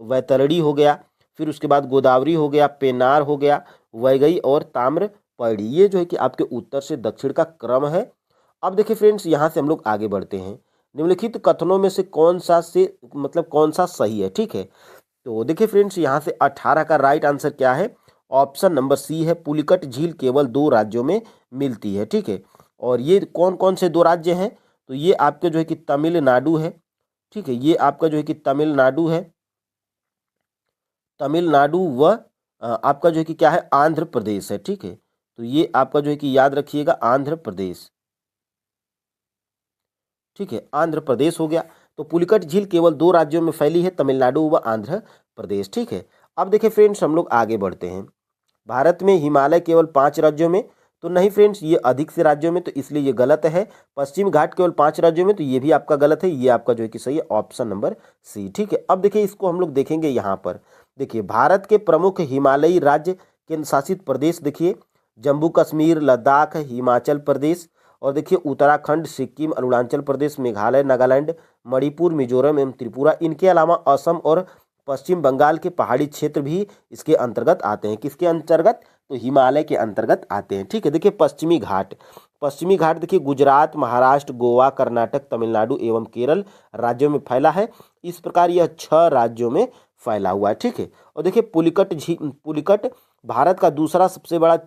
वैतरणी हो गया, फिर उसके बाद गोदावरी हो गया, पेनार हो गया, वैगई और ताम्रपर्णी, ये जो है कि आपके उत्तर से दक्षिण का क्रम है। अब देखिए फ्रेंड्स यहाँ से हम लोग आगे बढ़ते हैं, निम्नलिखित कथनों में से कौन सा से मतलब कौन सा सही है। ठीक है, तो देखिए फ्रेंड्स यहाँ से 18 का राइट आंसर क्या है, ऑप्शन नंबर सी है, पुलिकट झील केवल 2 राज्यों में मिलती है। ठीक है, और ये कौन कौन से 2 राज्य हैं, तो ये आपके जो है कि तमिलनाडु है। ठीक है, ये आपका जो है कि तमिलनाडु है, तमिलनाडु व आपका जो है कि क्या है, आंध्र प्रदेश है। ठीक है, तो ये आपका जो है कि याद रखिएगा आंध्र प्रदेश। ठीक है, आंध्र प्रदेश हो गया। तो पुलिकट झील केवल 2 राज्यों में फैली है, तमिलनाडु व आंध्र प्रदेश। ठीक है, अब देखिए फ्रेंड्स हम लोग आगे बढ़ते हैं, भारत में हिमालय केवल 5 राज्यों में, तो नहीं फ्रेंड्स ये अधिक से राज्यों में, तो इसलिए ये गलत है। पश्चिम घाट केवल 5 राज्यों में, तो ये भी आपका गलत है, ये आपका जो है कि सही है, ऑप्शन नंबर सी। ठीक है, अब देखिए इसको हम लोग देखेंगे यहाँ पर, देखिए भारत के प्रमुख हिमालयी राज्य केंद्र शासित प्रदेश, देखिए जम्मू कश्मीर, लद्दाख, हिमाचल प्रदेश और देखिए उत्तराखंड, सिक्किम, अरुणाचल प्रदेश, मेघालय, नागालैंड, मणिपुर, मिजोरम एवं त्रिपुरा, इनके अलावा असम और पश्चिम बंगाल के पहाड़ी क्षेत्र भी इसके अंतर्गत आते हैं। किसके अंतर्गत, तो हिमालय के अंतर्गत आते हैं। ठीक है, देखिए पश्चिमी घाट, पश्चिमी घाट देखिए गुजरात, महाराष्ट्र, गोवा, कर्नाटक, तमिलनाडु एवं केरल राज्यों में फैला है। इस प्रकार यह 6 राज्यों में फैला हुआ है। ठीक है, और देखिए पुलिकट भारत का दूसरा सबसे बड़ा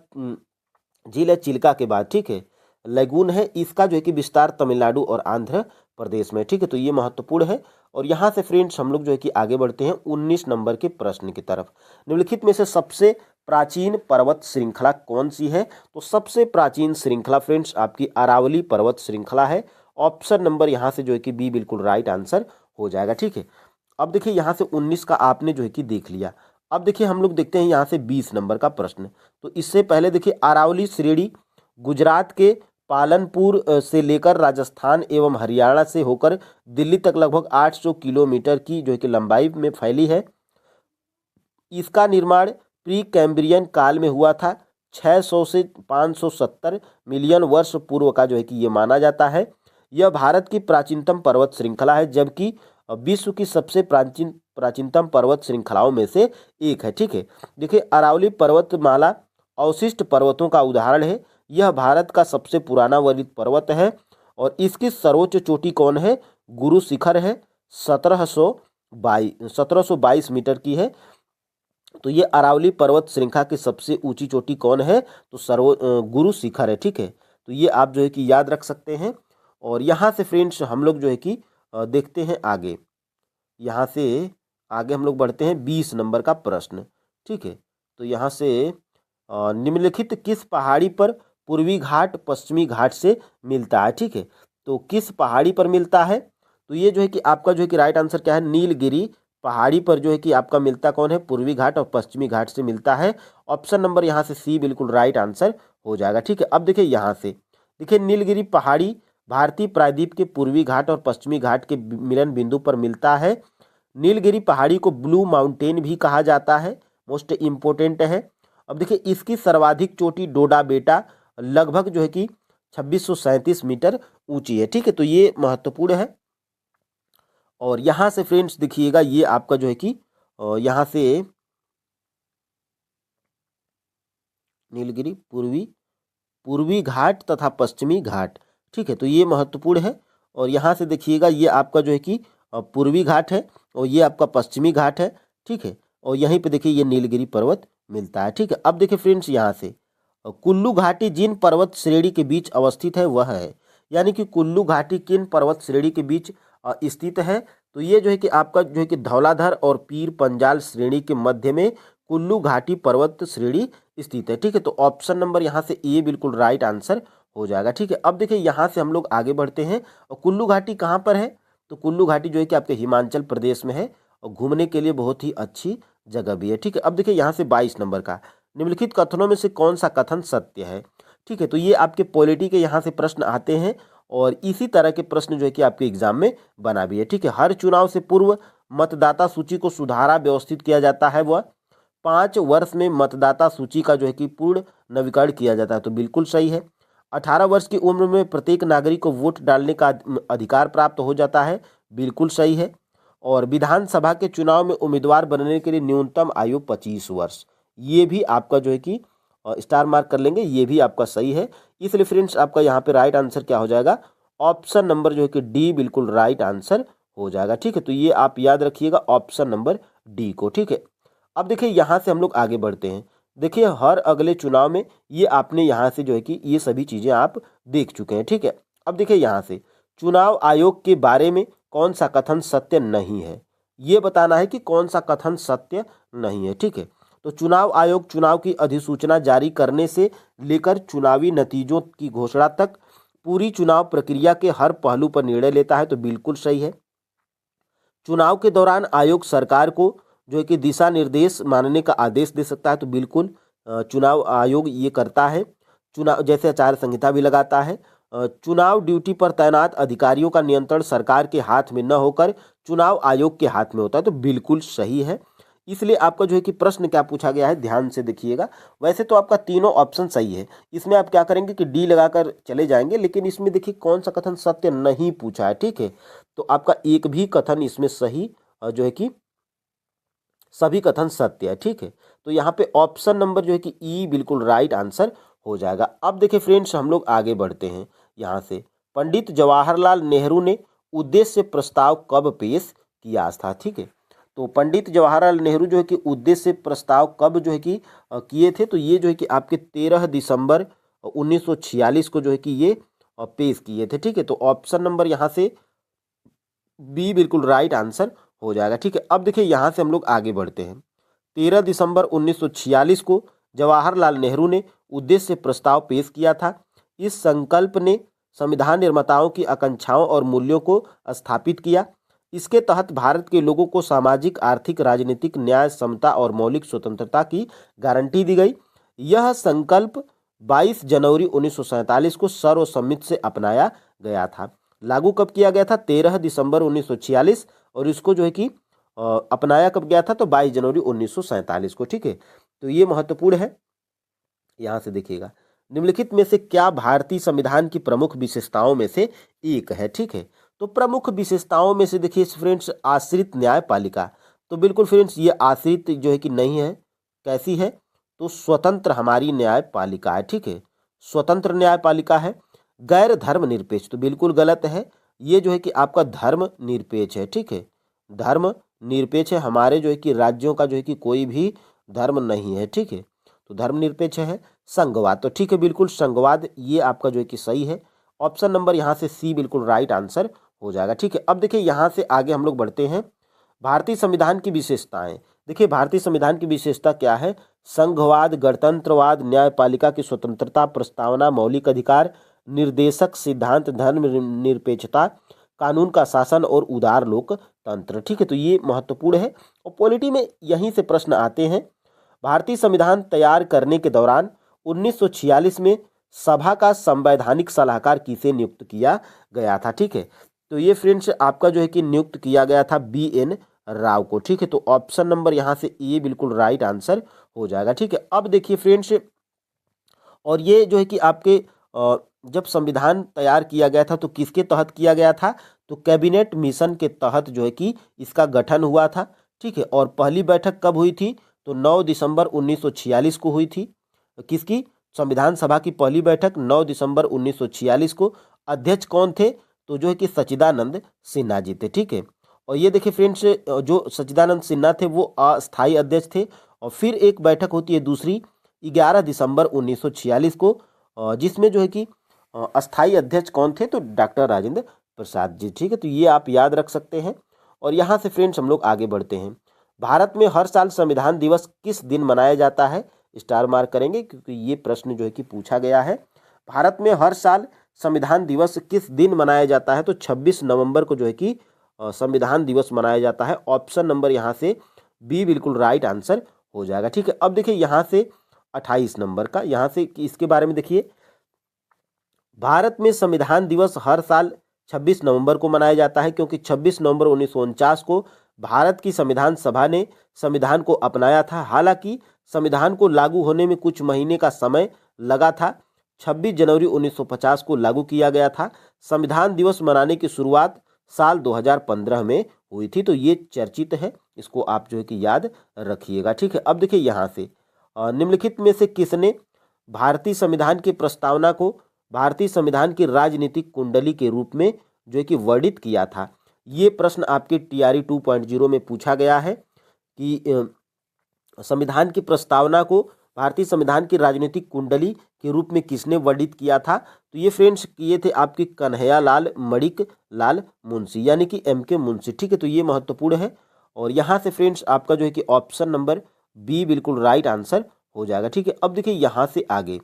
झील है चिल्का के बाद। ठीक है, लगून है, इसका जो है कि विस्तार तमिलनाडु और आंध्र प्रदेश में। ठीक है, तो ये महत्वपूर्ण है। और यहाँ से फ्रेंड्स हम लोग जो है कि आगे बढ़ते हैं 19 नंबर के प्रश्न की तरफ, निम्नलिखित में से सबसे प्राचीन पर्वत श्रृंखला कौन सी है, तो सबसे प्राचीन श्रृंखला फ्रेंड्स आपकी अरावली पर्वत श्रृंखला है, ऑप्शन नंबर यहाँ से जो है कि बी बिल्कुल राइट आंसर हो जाएगा। ठीक है, अब देखिए यहाँ से 19 का आपने जो है कि देख लिया। अब देखिए हम लोग देखते हैं यहाँ से 20 नंबर का प्रश्न, तो इससे पहले देखिए अरावली श्रेणी गुजरात के पालनपुर से लेकर राजस्थान एवं हरियाणा से होकर दिल्ली तक लगभग 800 किलोमीटर की जो है कि लंबाई में फैली है। इसका निर्माण प्री कैम्ब्रियन काल में हुआ था, 600 से 570 मिलियन वर्ष पूर्व का जो है कि ये माना जाता है। यह भारत की प्राचीनतम पर्वत श्रृंखला है, जबकि विश्व की सबसे प्राचीनतम पर्वत श्रृंखलाओं में से एक है। ठीक है, देखिए अरावली पर्वतमाला अवशिष्ट पर्वतों का उदाहरण है। यह भारत का सबसे पुराना वर्णित पर्वत है और इसकी सर्वोच्च चोटी कौन है, गुरु शिखर है, 1722 मीटर की है। तो ये अरावली पर्वत श्रृंखला की सबसे ऊंची चोटी कौन है, तो गुरु शिखर है। ठीक है, तो ये आप जो है कि याद रख सकते हैं। और यहाँ से फ्रेंड्स हम लोग जो है कि देखते हैं आगे, यहाँ से आगे हम लोग बढ़ते हैं 20 नंबर का प्रश्न। ठीक है, तो यहाँ से निम्नलिखित किस पहाड़ी पर पूर्वी घाट पश्चिमी घाट से मिलता है। ठीक है, तो किस पहाड़ी पर मिलता है, तो ये जो है कि आपका जो है कि राइट आंसर क्या है, नीलगिरी पहाड़ी पर जो है कि आपका मिलता कौन है, पूर्वी घाट और पश्चिमी घाट से मिलता है। ऑप्शन नंबर यहाँ से सी बिल्कुल राइट आंसर हो जाएगा। ठीक है, अब देखिए यहाँ से देखिए नीलगिरी पहाड़ी भारतीय प्रायद्वीप के पूर्वी घाट और पश्चिमी घाट के मिलन बिंदु पर मिलता है। नीलगिरी पहाड़ी को ब्लू माउंटेन भी कहा जाता है, मोस्ट इम्पोर्टेंट है। अब देखिए इसकी सर्वाधिक चोटी डोडा बेटा लगभग जो है कि 2637 मीटर ऊंची है। ठीक है, तो ये महत्वपूर्ण है। और यहाँ से फ्रेंड्स देखिएगा ये आपका जो है कि यहाँ से नीलगिरी पूर्वी घाट तथा पश्चिमी घाट। ठीक है, तो ये महत्वपूर्ण है। और यहाँ से देखिएगा ये आपका जो है कि पूर्वी घाट है और ये आपका पश्चिमी घाट है। ठीक है, और यहीं पे देखिए ये नीलगिरी पर्वत मिलता है। ठीक है, अब देखिए फ्रेंड्स यहाँ से कुल्लू घाटी जिन पर्वत श्रेणी के बीच अवस्थित है वह है, यानी कि कुल्लू घाटी किन पर्वत श्रेणी के बीच स्थित है, तो ये जो है कि आपका जो है कि धौलाधर और पीर पंजाल श्रेणी के मध्य में कुल्लू घाटी पर्वत श्रेणी स्थित है। ठीक है, तो ऑप्शन नंबर यहाँ से ए बिल्कुल राइट आंसर हो जाएगा। ठीक है, अब देखिए यहाँ से हम लोग आगे बढ़ते हैं। और कुल्लू घाटी कहाँ पर है, तो कुल्लू घाटी जो है कि आपके हिमाचल प्रदेश में है और घूमने के लिए बहुत ही अच्छी जगह भी है। ठीक है, अब देखिए यहाँ से 22 नंबर का, निम्नलिखित कथनों में से कौन सा कथन सत्य है। ठीक है, तो ये आपके पॉलिटी के यहाँ से प्रश्न आते हैं और इसी तरह के प्रश्न जो है कि आपके एग्जाम में बना भी है। ठीक है, हर चुनाव से पूर्व मतदाता सूची को सुधारा व्यवस्थित किया जाता है। वह 5 वर्ष में मतदाता सूची का जो है कि पूर्ण नवीकरण किया जाता है, तो बिल्कुल सही है। 18 वर्ष की उम्र में प्रत्येक नागरिक को वोट डालने का अधिकार प्राप्त हो जाता है, बिल्कुल सही है। और विधानसभा के चुनाव में उम्मीदवार बनने के लिए न्यूनतम आयु 25 वर्ष, ये भी आपका जो है कि स्टार मार्क कर लेंगे, ये भी आपका सही है। इसलिए फ्रेंड्स आपका यहाँ पे राइट आंसर क्या हो जाएगा, ऑप्शन नंबर जो है कि डी बिल्कुल राइट आंसर हो जाएगा। ठीक है, तो ये आप याद रखिएगा ऑप्शन नंबर डी को। ठीक है, अब देखिए यहाँ से हम लोग आगे बढ़ते हैं। देखिए हर अगले चुनाव में ये आपने यहाँ से जो है कि ये सभी चीज़ें आप देख चुके हैं। ठीक है, अब देखिए यहाँ से चुनाव आयोग के बारे में कौन सा कथन सत्य नहीं है, ये बताना है कि कौन सा कथन सत्य नहीं है। ठीक है, तो चुनाव आयोग चुनाव की अधिसूचना जारी करने से लेकर चुनावी नतीजों की घोषणा तक पूरी चुनाव प्रक्रिया के हर पहलू पर निर्णय लेता है, तो बिल्कुल सही है। चुनाव के दौरान आयोग सरकार को जो है कि दिशा निर्देश मानने का आदेश दे सकता है, तो बिल्कुल चुनाव आयोग ये करता है। चुनाव जैसे आचार संहिता भी लगाता है। चुनाव ड्यूटी पर तैनात अधिकारियों का नियंत्रण सरकार के हाथ में न होकर चुनाव आयोग के हाथ में होता है, तो बिल्कुल सही है। इसलिए आपका जो है कि प्रश्न क्या पूछा गया है, ध्यान से देखिएगा। वैसे तो आपका तीनों ऑप्शन सही है, इसमें आप क्या करेंगे कि डी लगाकर चले जाएंगे, लेकिन इसमें देखिए कौन सा कथन सत्य नहीं पूछा है। ठीक है, तो आपका एक भी कथन इसमें सही जो है कि सभी कथन सत्य है। ठीक है, तो यहाँ पे ऑप्शन नंबर जो है कि ई बिल्कुल राइट आंसर हो जाएगा। अब देखिए फ्रेंड्स हम लोग आगे बढ़ते हैं। यहाँ से पंडित जवाहरलाल नेहरू ने उद्देश्य प्रस्ताव कब पेश किया था। ठीक है, तो पंडित जवाहरलाल नेहरू जो है कि उद्देश्य प्रस्ताव कब जो है कि किए थे, तो ये जो है कि आपके 13 दिसंबर 1946 को जो है कि ये पेश किए थे। ठीक है, तो ऑप्शन नंबर यहाँ से बी बिल्कुल राइट आंसर हो जाएगा। ठीक है, अब देखिए यहाँ से हम लोग आगे बढ़ते हैं। 13 दिसंबर 1946 को जवाहरलाल नेहरू ने उद्देश्य प्रस्ताव पेश किया था। इस संकल्प ने संविधान निर्माताओं की आकांक्षाओं और मूल्यों को स्थापित किया। इसके तहत भारत के लोगों को सामाजिक, आर्थिक, राजनीतिक न्याय, समता और मौलिक स्वतंत्रता की गारंटी दी गई। यह संकल्प 22 जनवरी 1947 को सर्वसम्मति से अपनाया गया था। लागू कब किया गया था, 13 दिसंबर 1946, और इसको जो है कि अपनाया कब गया था, तो 22 जनवरी 1947 को। ठीक है, तो ये महत्वपूर्ण है। यहाँ से देखिएगा निम्नलिखित में से क्या भारतीय संविधान की प्रमुख विशेषताओं में से एक है। ठीक है, तो प्रमुख विशेषताओं में से देखिए फ्रेंड्स आश्रित न्यायपालिका, तो बिल्कुल फ्रेंड्स ये आश्रित जो है कि नहीं है। कैसी है, तो स्वतंत्र हमारी न्यायपालिका है। ठीक है, स्वतंत्र न्यायपालिका है। गैर धर्म निरपेक्ष, तो बिल्कुल गलत है। ये जो है कि आपका धर्म निरपेक्ष है। ठीक है, धर्म निरपेक्ष है। हमारे जो है कि राज्यों का जो है कि कोई भी धर्म नहीं है। ठीक है, तो धर्मनिरपेक्ष है। संघवाद, तो ठीक है बिल्कुल संघवाद ये आपका जो है कि सही है। ऑप्शन नंबर यहाँ से सी बिल्कुल राइट आंसर हो जाएगा। ठीक है, अब देखिए यहाँ से आगे हम लोग बढ़ते हैं। भारतीय संविधान की विशेषताएं, देखिए भारतीय संविधान की विशेषता क्या है, संघवाद, गणतंत्रवाद, न्यायपालिका की स्वतंत्रता, प्रस्तावना, मौलिक अधिकार, निर्देशक सिद्धांत, धर्म निरपेक्षता, कानून का शासन और उदार लोकतंत्र। ठीक है, तो ये महत्वपूर्ण है और पॉलिटी में यहीं से प्रश्न आते हैं। भारतीय संविधान तैयार करने के दौरान 1946 में सभा का संवैधानिक सलाहकार किसे नियुक्त किया गया था। ठीक है, तो ये फ्रेंड्स आपका जो है कि नियुक्त किया गया था BN राव को। ठीक है, तो ऑप्शन नंबर यहाँ से ये बिल्कुल राइट आंसर हो जाएगा। ठीक है, अब देखिए फ्रेंड्स, और ये जो है कि आपके जब संविधान तैयार किया गया था तो किसके तहत किया गया था, तो कैबिनेट मिशन के तहत जो है कि इसका गठन हुआ था। ठीक है, और पहली बैठक कब हुई थी, तो 9 दिसंबर 1946 को हुई थी। किसकी, संविधान सभा की पहली बैठक 9 दिसंबर 1946 को। अध्यक्ष कौन थे, तो जो है कि सच्चिदानंद सिन्हा जी थे। ठीक है, और ये देखिए फ्रेंड्स जो सच्चिदानंद सिन्हा थे वो अस्थायी अध्यक्ष थे। और फिर एक बैठक होती है दूसरी 11 दिसंबर 1946 को, जिसमें जो है कि अस्थायी अध्यक्ष कौन थे, तो डॉक्टर राजेंद्र प्रसाद जी। ठीक है, तो ये आप याद रख सकते हैं। और यहाँ से फ्रेंड्स हम लोग आगे बढ़ते हैं। भारत में हर साल संविधान दिवस किस दिन मनाया जाता है, स्टार मार्क करेंगे क्योंकि ये प्रश्न जो है कि पूछा गया है। भारत में हर साल संविधान दिवस किस दिन मनाया जाता है, तो 26 नवंबर को जो है कि संविधान दिवस मनाया जाता है। ऑप्शन नंबर यहाँ से बी बिल्कुल राइट आंसर हो जाएगा। ठीक है, अब देखिए यहाँ से 28 नंबर का, यहाँ से इसके बारे में देखिए, भारत में संविधान दिवस हर साल 26 नवंबर को मनाया जाता है, क्योंकि 26 नवंबर 1949 को भारत की संविधान सभा ने संविधान को अपनाया था। हालांकि संविधान को लागू होने में कुछ महीने का समय लगा था। 26 जनवरी 1950 को लागू किया गया था। संविधान दिवस मनाने की शुरुआत साल 2015 में हुई थी। तो ये चर्चित है, इसको आप जो है कि याद रखिएगा, ठीक है। अब देखिए यहाँ से निम्नलिखित में से किसने भारतीय संविधान की प्रस्तावना को भारतीय संविधान की राजनीतिक कुंडली के रूप में जो है कि वर्णित किया था। ये प्रश्न आपके TRE 2.0 में पूछा गया है कि संविधान की प्रस्तावना को भारतीय संविधान की राजनीतिक कुंडली के रूप में किसने वर्णित किया था। तो ये फ्रेंड्स किए थे आपके कन्हैया लाल मणिक लाल मुंशी, यानी कि MK मुंशी, ठीक है। तो ये महत्वपूर्ण है। और यहाँ से फ्रेंड्स आपका जो है कि ऑप्शन नंबर बी बिल्कुल राइट आंसर हो जाएगा, ठीक है। अब देखिए यहाँ से आगे,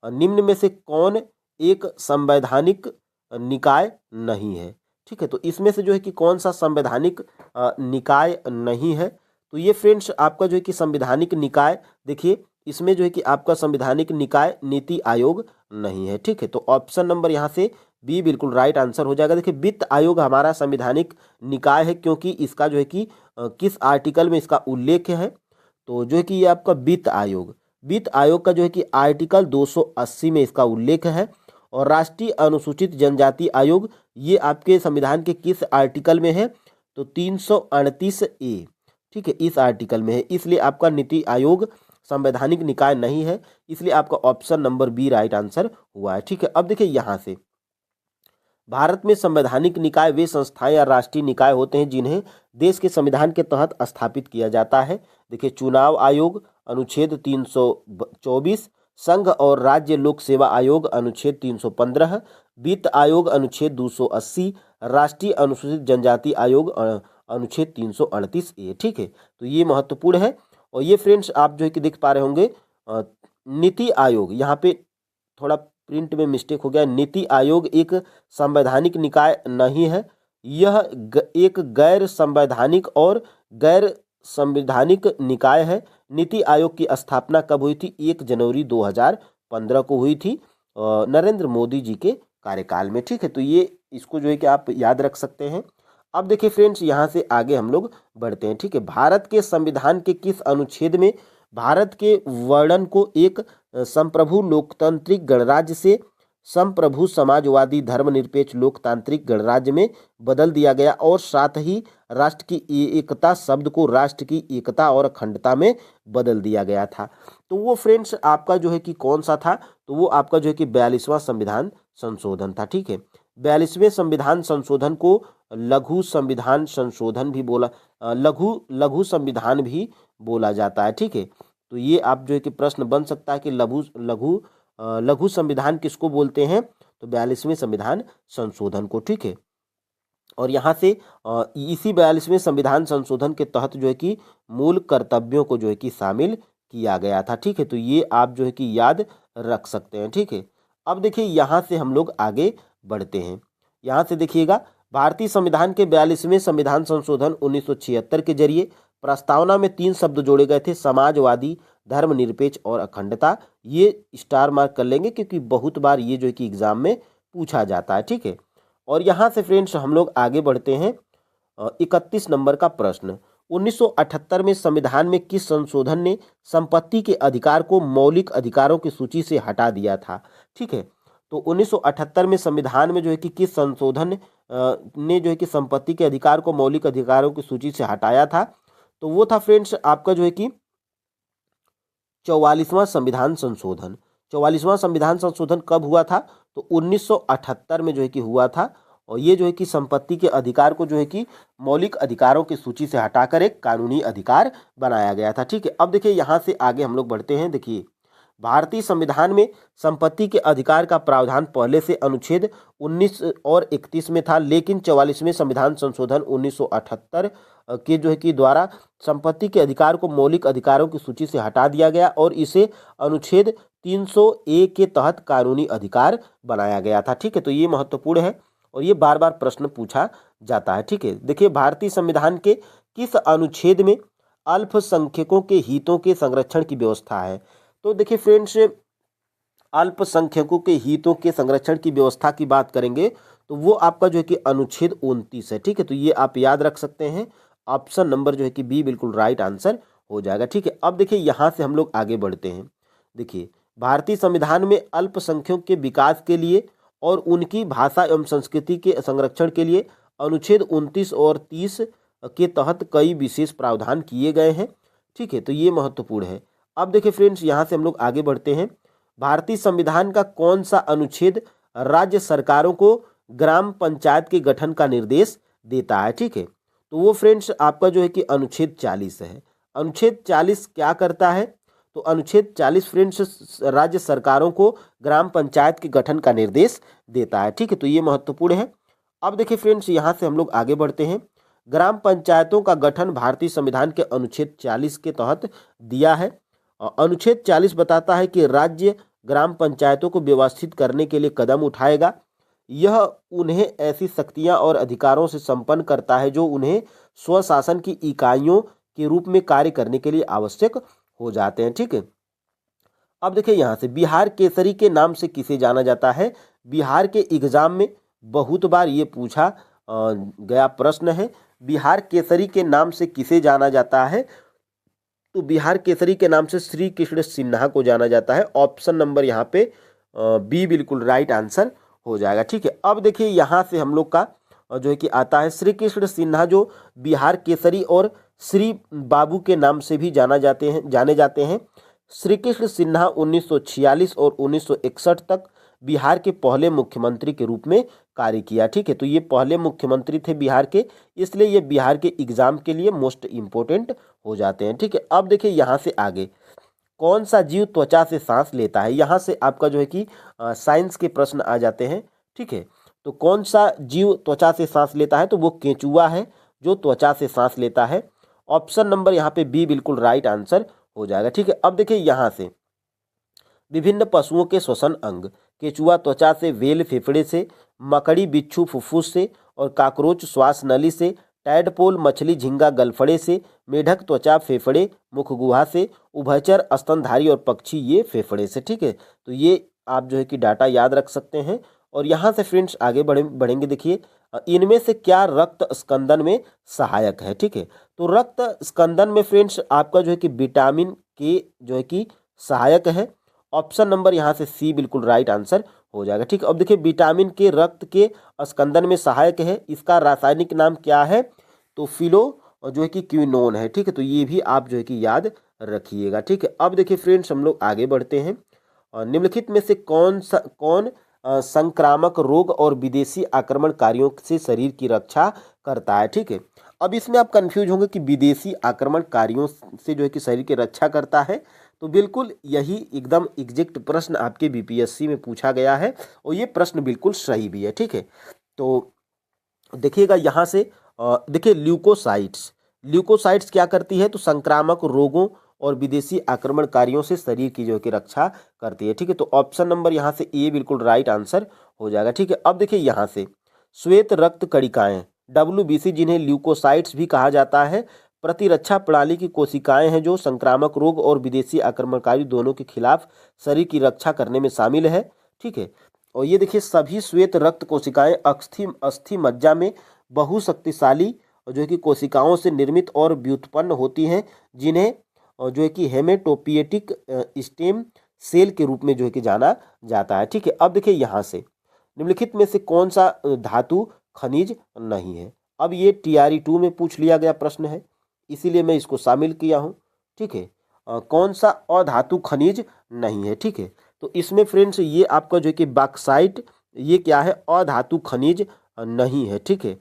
निम्न में से कौन एक संवैधानिक निकाय नहीं है, ठीक है। तो इसमें से जो है कि कौन सा संवैधानिक निकाय नहीं है। तो ये फ्रेंड्स आपका जो है कि संवैधानिक निकाय, देखिए इसमें जो है कि आपका संवैधानिक निकाय नीति आयोग नहीं है, ठीक है। तो ऑप्शन नंबर यहाँ से बी बिल्कुल राइट आंसर हो जाएगा। देखिए वित्त आयोग हमारा संवैधानिक निकाय है, क्योंकि इसका जो है कि किस आर्टिकल में इसका उल्लेख है। तो जो है कि ये आपका वित्त आयोग का जो है कि आर्टिकल 280 में इसका उल्लेख है। और राष्ट्रीय अनुसूचित जनजाति आयोग ये आपके संविधान के किस आर्टिकल में है। तो 338A, ठीक है, इस आर्टिकल में है। इसलिए आपका नीति आयोग संवैधानिक निकाय नहीं है, इसलिए आपका option number B right answer हुआ है, ठीक है। अब देखिए यहाँ से भारत में संवैधानिक निकाय वे संस्थाएं या राष्ट्रीय निकाय होते हैं जिन्हें देश के संविधान के तहत स्थापित किया जाता है। देखिए चुनाव आयोग अनुच्छेद 324, संघ और राज्य लोक सेवा आयोग अनुच्छेद 315, वित्त आयोग अनुच्छेद 280, राष्ट्रीय अनुसूचित जनजाति आयोग अनुच्छेद 338A, ठीक है। तो ये महत्वपूर्ण है। और ये फ्रेंड्स आप जो है कि देख पा रहे होंगे नीति आयोग, यहाँ पे थोड़ा प्रिंट में मिस्टेक हो गया। नीति आयोग एक संवैधानिक निकाय नहीं है, यह एक गैर संवैधानिक और गैर संवैधानिक निकाय है। नीति आयोग की स्थापना कब हुई थी। 1 जनवरी 2015 को हुई थी नरेंद्र मोदी जी के कार्यकाल में, ठीक है। तो ये इसको जो है कि आप याद रख सकते हैं। अब देखिए फ्रेंड्स यहाँ से आगे हम लोग बढ़ते हैं, ठीक है। भारत के संविधान के किस अनुच्छेद में भारत के वर्णन को एक संप्रभु लोकतांत्रिक गणराज्य से संप्रभु समाजवादी धर्मनिरपेक्ष लोकतांत्रिक गणराज्य में बदल दिया गया, और साथ ही राष्ट्र की एकता शब्द को राष्ट्र की एकता और अखंडता में बदल दिया गया था। तो वो फ्रेंड्स आपका जो है कि कौन सा था। तो वो आपका जो है कि 42वां संविधान संशोधन था, ठीक है। 42वें संविधान संशोधन को लघु संविधान संशोधन भी बोला लघु संविधान भी बोला जाता है, ठीक है। तो ये आप जो है कि प्रश्न बन सकता है कि लघु संविधान किसको बोलते हैं। तो 42वें संविधान संशोधन को, ठीक है। और यहाँ से इसी 42वें संविधान संशोधन के तहत जो है कि मूल कर्तव्यों को जो है कि शामिल किया गया था, ठीक है। तो ये आप जो है कि याद रख सकते हैं, ठीक है। अब देखिए यहाँ से हम लोग आगे बढ़ते हैं। यहाँ से देखिएगा भारतीय संविधान के 42वें संविधान संशोधन 1976 के जरिए प्रस्तावना में 3 शब्द जोड़े गए थे, समाजवादी धर्मनिरपेक्ष और अखंडता। ये स्टार मार्क कर लेंगे क्योंकि बहुत बार ये जो है कि एग्जाम में पूछा जाता है, ठीक है। और यहाँ से फ्रेंड्स हम लोग आगे बढ़ते हैं 31 नंबर का प्रश्न। 1978 में संविधान में किस संशोधन ने संपत्ति के अधिकार को मौलिक अधिकारों की सूची से हटा दिया था, ठीक है। तो 1978 में संविधान में जो है कि किस संशोधन ने जो है कि संपत्ति के अधिकार को मौलिक अधिकारों की सूची से हटाया था। तो वो था फ्रेंड्स आपका जो है कि 44वां संविधान संशोधन। 44वां संविधान संशोधन कब हुआ था। तो 1978 में जो है कि हुआ था। और ये जो है कि संपत्ति के अधिकार को जो है कि मौलिक अधिकारों की सूची से हटाकर एक कानूनी अधिकार बनाया गया था, ठीक है। अब देखिए यहाँ से आगे हम लोग बढ़ते हैं। देखिए भारतीय संविधान में संपत्ति के अधिकार का प्रावधान पहले से अनुच्छेद 19 और 31 में था, लेकिन 44वें संविधान संशोधन 1978 के जो है कि द्वारा संपत्ति के अधिकार को मौलिक अधिकारों की सूची से हटा दिया गया और इसे अनुच्छेद 300A के तहत कानूनी अधिकार बनाया गया था, ठीक है। तो ये महत्वपूर्ण है और ये बार बार प्रश्न पूछा जाता है, ठीक है। देखिए भारतीय संविधान के किस अनुच्छेद में अल्पसंख्यकों के हितों के संरक्षण की व्यवस्था है। तो देखिए फ्रेंड्स अल्पसंख्यकों के हितों के संरक्षण की व्यवस्था की बात करेंगे तो वो आपका जो है कि अनुच्छेद 29 है। ठीक है, तो ये आप याद रख सकते हैं। ऑप्शन नंबर जो है कि बी बिल्कुल राइट आंसर हो जाएगा। ठीक है, अब देखिए यहाँ से हम लोग आगे बढ़ते हैं। देखिए, भारतीय संविधान में अल्पसंख्यकों के विकास के लिए और उनकी भाषा एवं संस्कृति के संरक्षण के लिए अनुच्छेद 29 और 30 के तहत कई विशेष प्रावधान किए गए हैं। ठीक है, तो ये महत्वपूर्ण है। अब देखिए फ्रेंड्स, यहाँ से हम लोग आगे बढ़ते हैं। भारतीय संविधान का कौन सा अनुच्छेद राज्य सरकारों को ग्राम पंचायत के गठन का निर्देश देता है? ठीक है, तो वो फ्रेंड्स आपका जो है कि अनुच्छेद 40 है। अनुच्छेद 40 क्या करता है? तो अनुच्छेद 40 फ्रेंड्स राज्य सरकारों को ग्राम पंचायत के गठन का निर्देश देता है। ठीक है, तो ये महत्वपूर्ण है। अब देखिए फ्रेंड्स, यहाँ से हम लोग आगे बढ़ते हैं। ग्राम पंचायतों का गठन भारतीय संविधान के अनुच्छेद 40 के तहत दिया है। अनुच्छेद 40 बताता है कि राज्य ग्राम पंचायतों को व्यवस्थित करने के लिए कदम उठाएगा। यह उन्हें ऐसी शक्तियां और अधिकारों से संपन्न करता है जो उन्हें स्वशासन की इकाइयों के रूप में कार्य करने के लिए आवश्यक हो जाते हैं। ठीक है, अब देखिए यहाँ से बिहार केसरी के नाम से किसे जाना जाता है? बिहार के एग्जाम में बहुत बार ये पूछा गया प्रश्न है। बिहार केसरी के नाम से किसे जाना जाता है? तो बिहार केसरी के नाम से श्री कृष्ण सिन्हा को जाना जाता है। ऑप्शन नंबर यहाँ पे बी बिल्कुल राइट आंसर हो जाएगा। ठीक है, अब देखिए यहाँ से हम लोग का जो है कि आता है श्री कृष्ण सिन्हा, जो बिहार केसरी और श्री बाबू के नाम से भी जाने जाते हैं। श्री कृष्ण सिन्हा 1946 और 1961 तक बिहार के पहले मुख्यमंत्री के रूप में कार्य किया। ठीक है, तो ये पहले मुख्यमंत्री थे बिहार के, इसलिए ये बिहार के एग्जाम के लिए मोस्ट इम्पोर्टेंट हो जाते हैं। ठीक है, अब देखिए यहाँ से आगे, कौन सा जीव त्वचा से सांस लेता है? यहाँ से आपका जो है कि साइंस के प्रश्न आ जाते हैं। ठीक है, तो कौन सा जीव त्वचा से सांस लेता है? तो वो केंचुआ है जो त्वचा से सांस लेता है। ऑप्शन नंबर यहाँ पे बी बिल्कुल राइट आंसर हो जाएगा। ठीक है, अब देखिए यहाँ से विभिन्न पशुओं के श्वसन अंग, केंचुआ त्वचा से, वेल फेफड़े से, मकड़ी बिच्छू फुफ्फुस से और काकरोच श्वास नली से, टैडपोल मछली झींगा गलफड़े से, मेढक त्वचा फेफड़े मुखगुहा से, उभयचर स्तनधारी और पक्षी ये फेफड़े से। ठीक है, तो ये आप जो है कि डाटा याद रख सकते हैं। और यहाँ से फ्रेंड्स आगे बढ़ेंगे। देखिए, इनमें से क्या रक्त स्कंदन में सहायक है? ठीक है, तो रक्त स्कंदन में फ्रेंड्स आपका जो है कि विटामिन के जो है कि सहायक है। ऑप्शन नंबर यहाँ से सी बिल्कुल राइट आंसर हो जाएगा। ठीक है, अब देखिए विटामिन के रक्त के स्कंदन में सहायक है, इसका रासायनिक नाम क्या है? तो फिलो जो है कि क्विनोन है। ठीक है, तो ये भी आप जो है कि याद रखिएगा। ठीक है, अब देखिए फ्रेंड्स हम लोग आगे बढ़ते हैं। निम्नलिखित में से कौन संक्रामक रोग और विदेशी आक्रमणकारियों से शरीर की रक्षा करता है? ठीक है, अब इसमें आप कंफ्यूज होंगे कि विदेशी आक्रमणकारियों से जो है कि शरीर की रक्षा करता है, तो बिल्कुल यही एकदम एग्जैक्ट प्रश्न आपके बीपीएससी में पूछा गया है और ये प्रश्न बिल्कुल सही भी है। ठीक है, तो देखिएगा यहाँ से देखिए ल्यूकोसाइट्स क्या करती है? तो संक्रामक रोगों और विदेशी आक्रमणकारियों से शरीर की जो कि रक्षा करती है। ठीक है, तो ऑप्शन नंबर यहाँ से ए बिल्कुल राइट आंसर हो जाएगा। ठीक है, अब देखिए यहाँ से श्वेत रक्त कणिकाएं WBC, जिन्हें ल्यूकोसाइट्स भी कहा जाता है, प्रतिरक्षा प्रणाली की कोशिकाएं हैं जो संक्रामक रोग और विदेशी आक्रमणकारी दोनों के खिलाफ शरीर की रक्षा करने में शामिल है। ठीक है, और ये देखिए सभी श्वेत रक्त कोशिकाएं अस्थि मज्जा में बहुशक्तिशाली जो है कि कोशिकाओं से निर्मित और व्युत्पन्न होती हैं, जिन्हें जो है कि हेमेटोपोएटिक स्टेम सेल के रूप में जो है कि जाना जाता है। ठीक है, अब देखिए यहाँ से निम्नलिखित में से कौन सा धातु खनिज नहीं है? अब ये TRE 2 में पूछ लिया गया प्रश्न है, इसीलिए मैं इसको शामिल किया हूँ। ठीक है, कौन सा अधातु खनिज नहीं है? ठीक है, तो इसमें फ्रेंड्स ये आपका जो है कि बॉक्साइट, ये क्या है? अधातु खनिज नहीं है। ठीक है,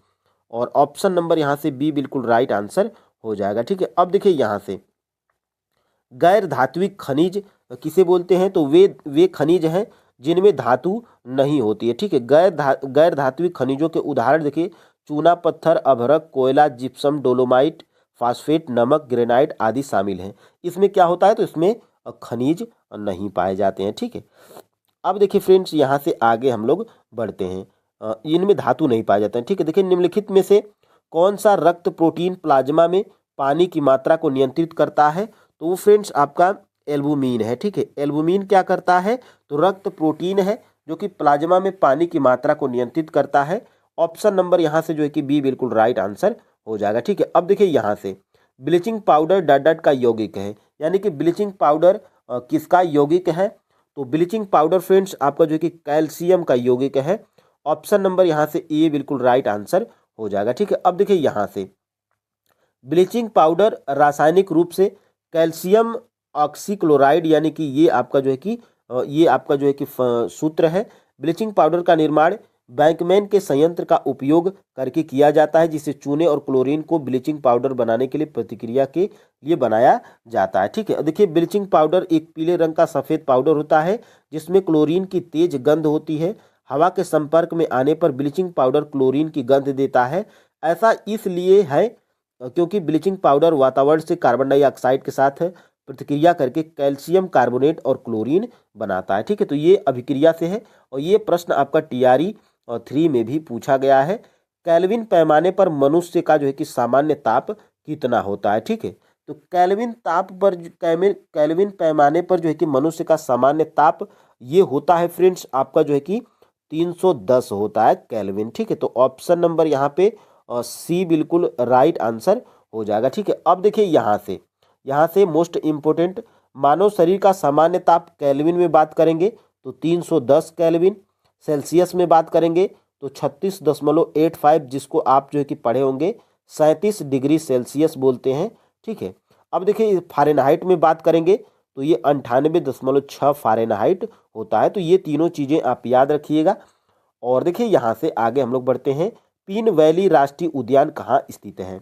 और ऑप्शन नंबर यहाँ से बी बिल्कुल राइट आंसर हो जाएगा। ठीक है, अब देखिए यहाँ से गैर धात्विक खनिज किसे बोलते हैं? तो वे खनिज हैं जिनमें धातु नहीं होती है। ठीक है, गैर धात्विक खनिजों के उदाहरण देखिए, चूना पत्थर, अभ्रक, कोयला, जिप्सम, डोलोमाइट, फास्फेट, नमक, ग्रेनाइट आदि शामिल हैं। इसमें क्या होता है? तो इसमें खनिज नहीं पाए जाते हैं। ठीक है, अब देखिए फ्रेंड्स यहाँ से आगे हम लोग बढ़ते हैं। इनमें धातु नहीं पाए जाते हैं। ठीक है, देखिए निम्नलिखित में से कौन सा रक्त प्रोटीन प्लाज्मा में पानी की मात्रा को नियंत्रित करता है? तो वो फ्रेंड्स आपका एल्बुमिन है। ठीक है, एल्बुमिन क्या करता है, तो रक्त प्रोटीन है जो कि प्लाज्मा में पानी की मात्रा को नियंत्रित करता है। ऑप्शन नंबर यहाँ से जो है कि बी बिल्कुल राइट आंसर हो जाएगा। ठीक है, अब देखिए यहाँ से ब्लीचिंग पाउडर डट डट का यौगिक है, यानी कि ब्लीचिंग पाउडर किसका यौगिक है, तो ब्लीचिंग पाउडर फ्रेंड्स आपका जो है कि कैल्शियम का यौगिक है। ऑप्शन नंबर यहाँ से ए बिल्कुल राइट आंसर हो जाएगा। ठीक है, अब देखिए यहाँ से ब्लीचिंग पाउडर रासायनिक रूप से कैल्शियम ऑक्सीक्लोराइड, यानी कि ये आपका जो है कि सूत्र है। ब्लीचिंग पाउडर का निर्माण बैंकमैन के संयंत्र का उपयोग करके किया जाता है, जिसे चूने और क्लोरीन को ब्लीचिंग पाउडर बनाने के लिए प्रतिक्रिया के लिए बनाया जाता है। ठीक है, देखिए ब्लीचिंग पाउडर एक पीले रंग का सफ़ेद पाउडर होता है जिसमें क्लोरीन की तेज गंध होती है। हवा के संपर्क में आने पर ब्लीचिंग पाउडर क्लोरीन की गंध देता है। ऐसा इसलिए है क्योंकि ब्लीचिंग पाउडर वातावरण से कार्बन डाइऑक्साइड के साथ प्रतिक्रिया करके कैल्शियम कार्बोनेट और क्लोरीन बनाता है। ठीक है, तो ये अभिक्रिया से है और ये प्रश्न आपका टीआरई 3 में भी पूछा गया है। केल्विन पैमाने पर मनुष्य का जो है कि सामान्य ताप कितना होता है। ठीक है, तो केल्विन पैमाने पर जो है कि मनुष्य का सामान्य ताप ये होता है फ्रेंड्स आपका जो है कि 310 होता है केल्विन। ठीक है, तो ऑप्शन नंबर यहाँ पे सी बिल्कुल राइट आंसर हो जाएगा। ठीक है, अब देखिए यहाँ से मोस्ट इम्पोर्टेंट मानव शरीर का सामान्य ताप केल्विन में बात करेंगे तो 310 केल्विन, सेल्सियस में बात करेंगे तो 36.85, जिसको आप जो है कि पढ़े होंगे 37 डिग्री सेल्सियस बोलते हैं। ठीक है, अब देखिए फ़ारेनहाइट में बात करेंगे तो ये 98.6 फ़ारेनहाइट होता है। तो ये तीनों चीज़ें आप याद रखिएगा। और देखिए यहाँ से आगे हम लोग बढ़ते हैं, पीन वैली राष्ट्रीय उद्यान कहाँ स्थित है।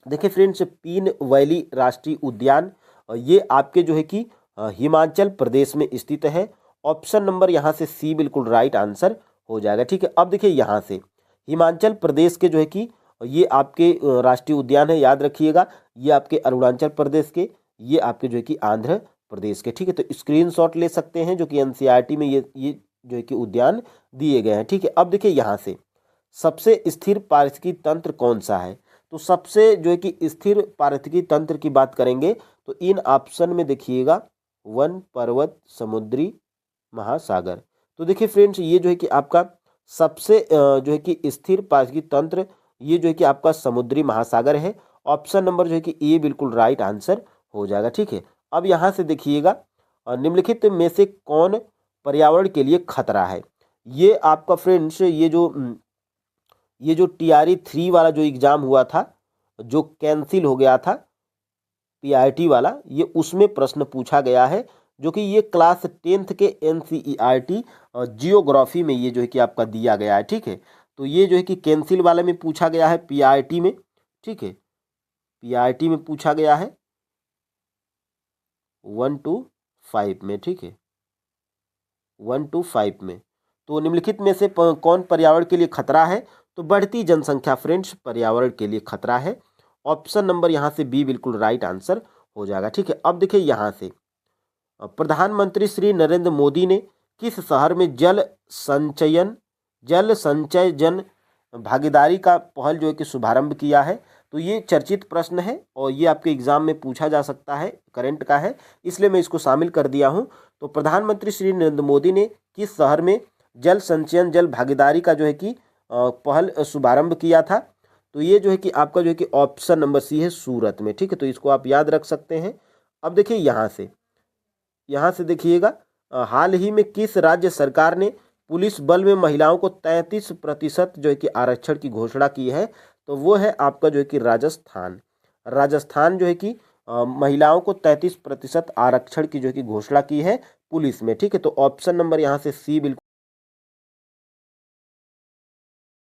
देखिए फ्रेंड्स, पीन वैली राष्ट्रीय उद्यान ये आपके जो है कि हिमाचल प्रदेश में स्थित है। ऑप्शन नंबर यहाँ से सी बिल्कुल राइट आंसर हो जाएगा। ठीक है, अब देखिए यहाँ से हिमाचल प्रदेश के जो है कि ये आपके राष्ट्रीय उद्यान है, याद रखिएगा। ये आपके अरुणाचल प्रदेश के, ये आपके जो है कि आंध्र प्रदेश के। ठीक है, तो स्क्रीनशॉट ले सकते हैं जो कि एनसीईआरटी में ये जो है कि उद्यान दिए गए हैं। ठीक है, अब देखिए यहाँ से सबसे स्थिर पारिस्थितिकी तंत्र कौन सा है, तो सबसे जो है कि स्थिर पारिस्थितिकी तंत्र की बात करेंगे तो इन ऑप्शन में देखिएगा वन, पर्वत, समुद्री, महासागर। तो देखिए फ्रेंड्स, ये जो है कि आपका सबसे जो है कि स्थिर पारिस्थितिकी तंत्र ये जो है कि आपका समुद्री महासागर है। ऑप्शन नंबर जो है कि ए बिल्कुल राइट आंसर हो जाएगा। ठीक है, अब यहाँ से देखिएगा निम्नलिखित में से कौन पर्यावरण के लिए खतरा है। ये आपका फ्रेंड्स ये जो टीआरई 3 वाला जो एग्ज़ाम हुआ था, जो कैंसिल हो गया था पीआईटी वाला, ये उसमें प्रश्न पूछा गया है, जो कि ये क्लास 10th के एनसीईआरटी जियोग्राफी में ये जो है कि आपका दिया गया है। ठीक है, तो ये जो है कि कैंसिल वाले में पूछा गया है पीआईटी में। ठीक है, पीआईटी में पूछा गया है 1 to 5 में। ठीक है, 1 to 5 में। तो निम्नलिखित में से कौन पर्यावरण के लिए खतरा है, तो बढ़ती जनसंख्या फ्रेंड्स पर्यावरण के लिए खतरा है। ऑप्शन नंबर यहाँ से बी बिल्कुल राइट आंसर हो जाएगा। ठीक है, अब देखिए यहाँ से प्रधानमंत्री श्री नरेंद्र मोदी ने किस शहर में जल संचय जन भागीदारी का पहल जो है कि शुभारंभ किया है। तो ये चर्चित प्रश्न है और ये आपके एग्जाम में पूछा जा सकता है, करंट का है, इसलिए मैं इसको शामिल कर दिया हूँ। तो प्रधानमंत्री श्री नरेंद्र मोदी ने किस शहर में जल संचयन जल भागीदारी का जो है कि पहल शुभारंभ किया था, तो ये जो है कि आपका जो है कि ऑप्शन नंबर सी है सूरत में। ठीक है, तो इसको आप याद रख सकते हैं। अब देखिए यहाँ से देखिएगा हाल ही में किस राज्य सरकार ने पुलिस बल में महिलाओं को 33% जो है कि आरक्षण की घोषणा की है, तो वो है आपका जो है कि राजस्थान जो है कि महिलाओं को 33% आरक्षण की जो है कि घोषणा की है पुलिस में। ठीक है, तो ऑप्शन नंबर यहाँ से सी बिल्कुल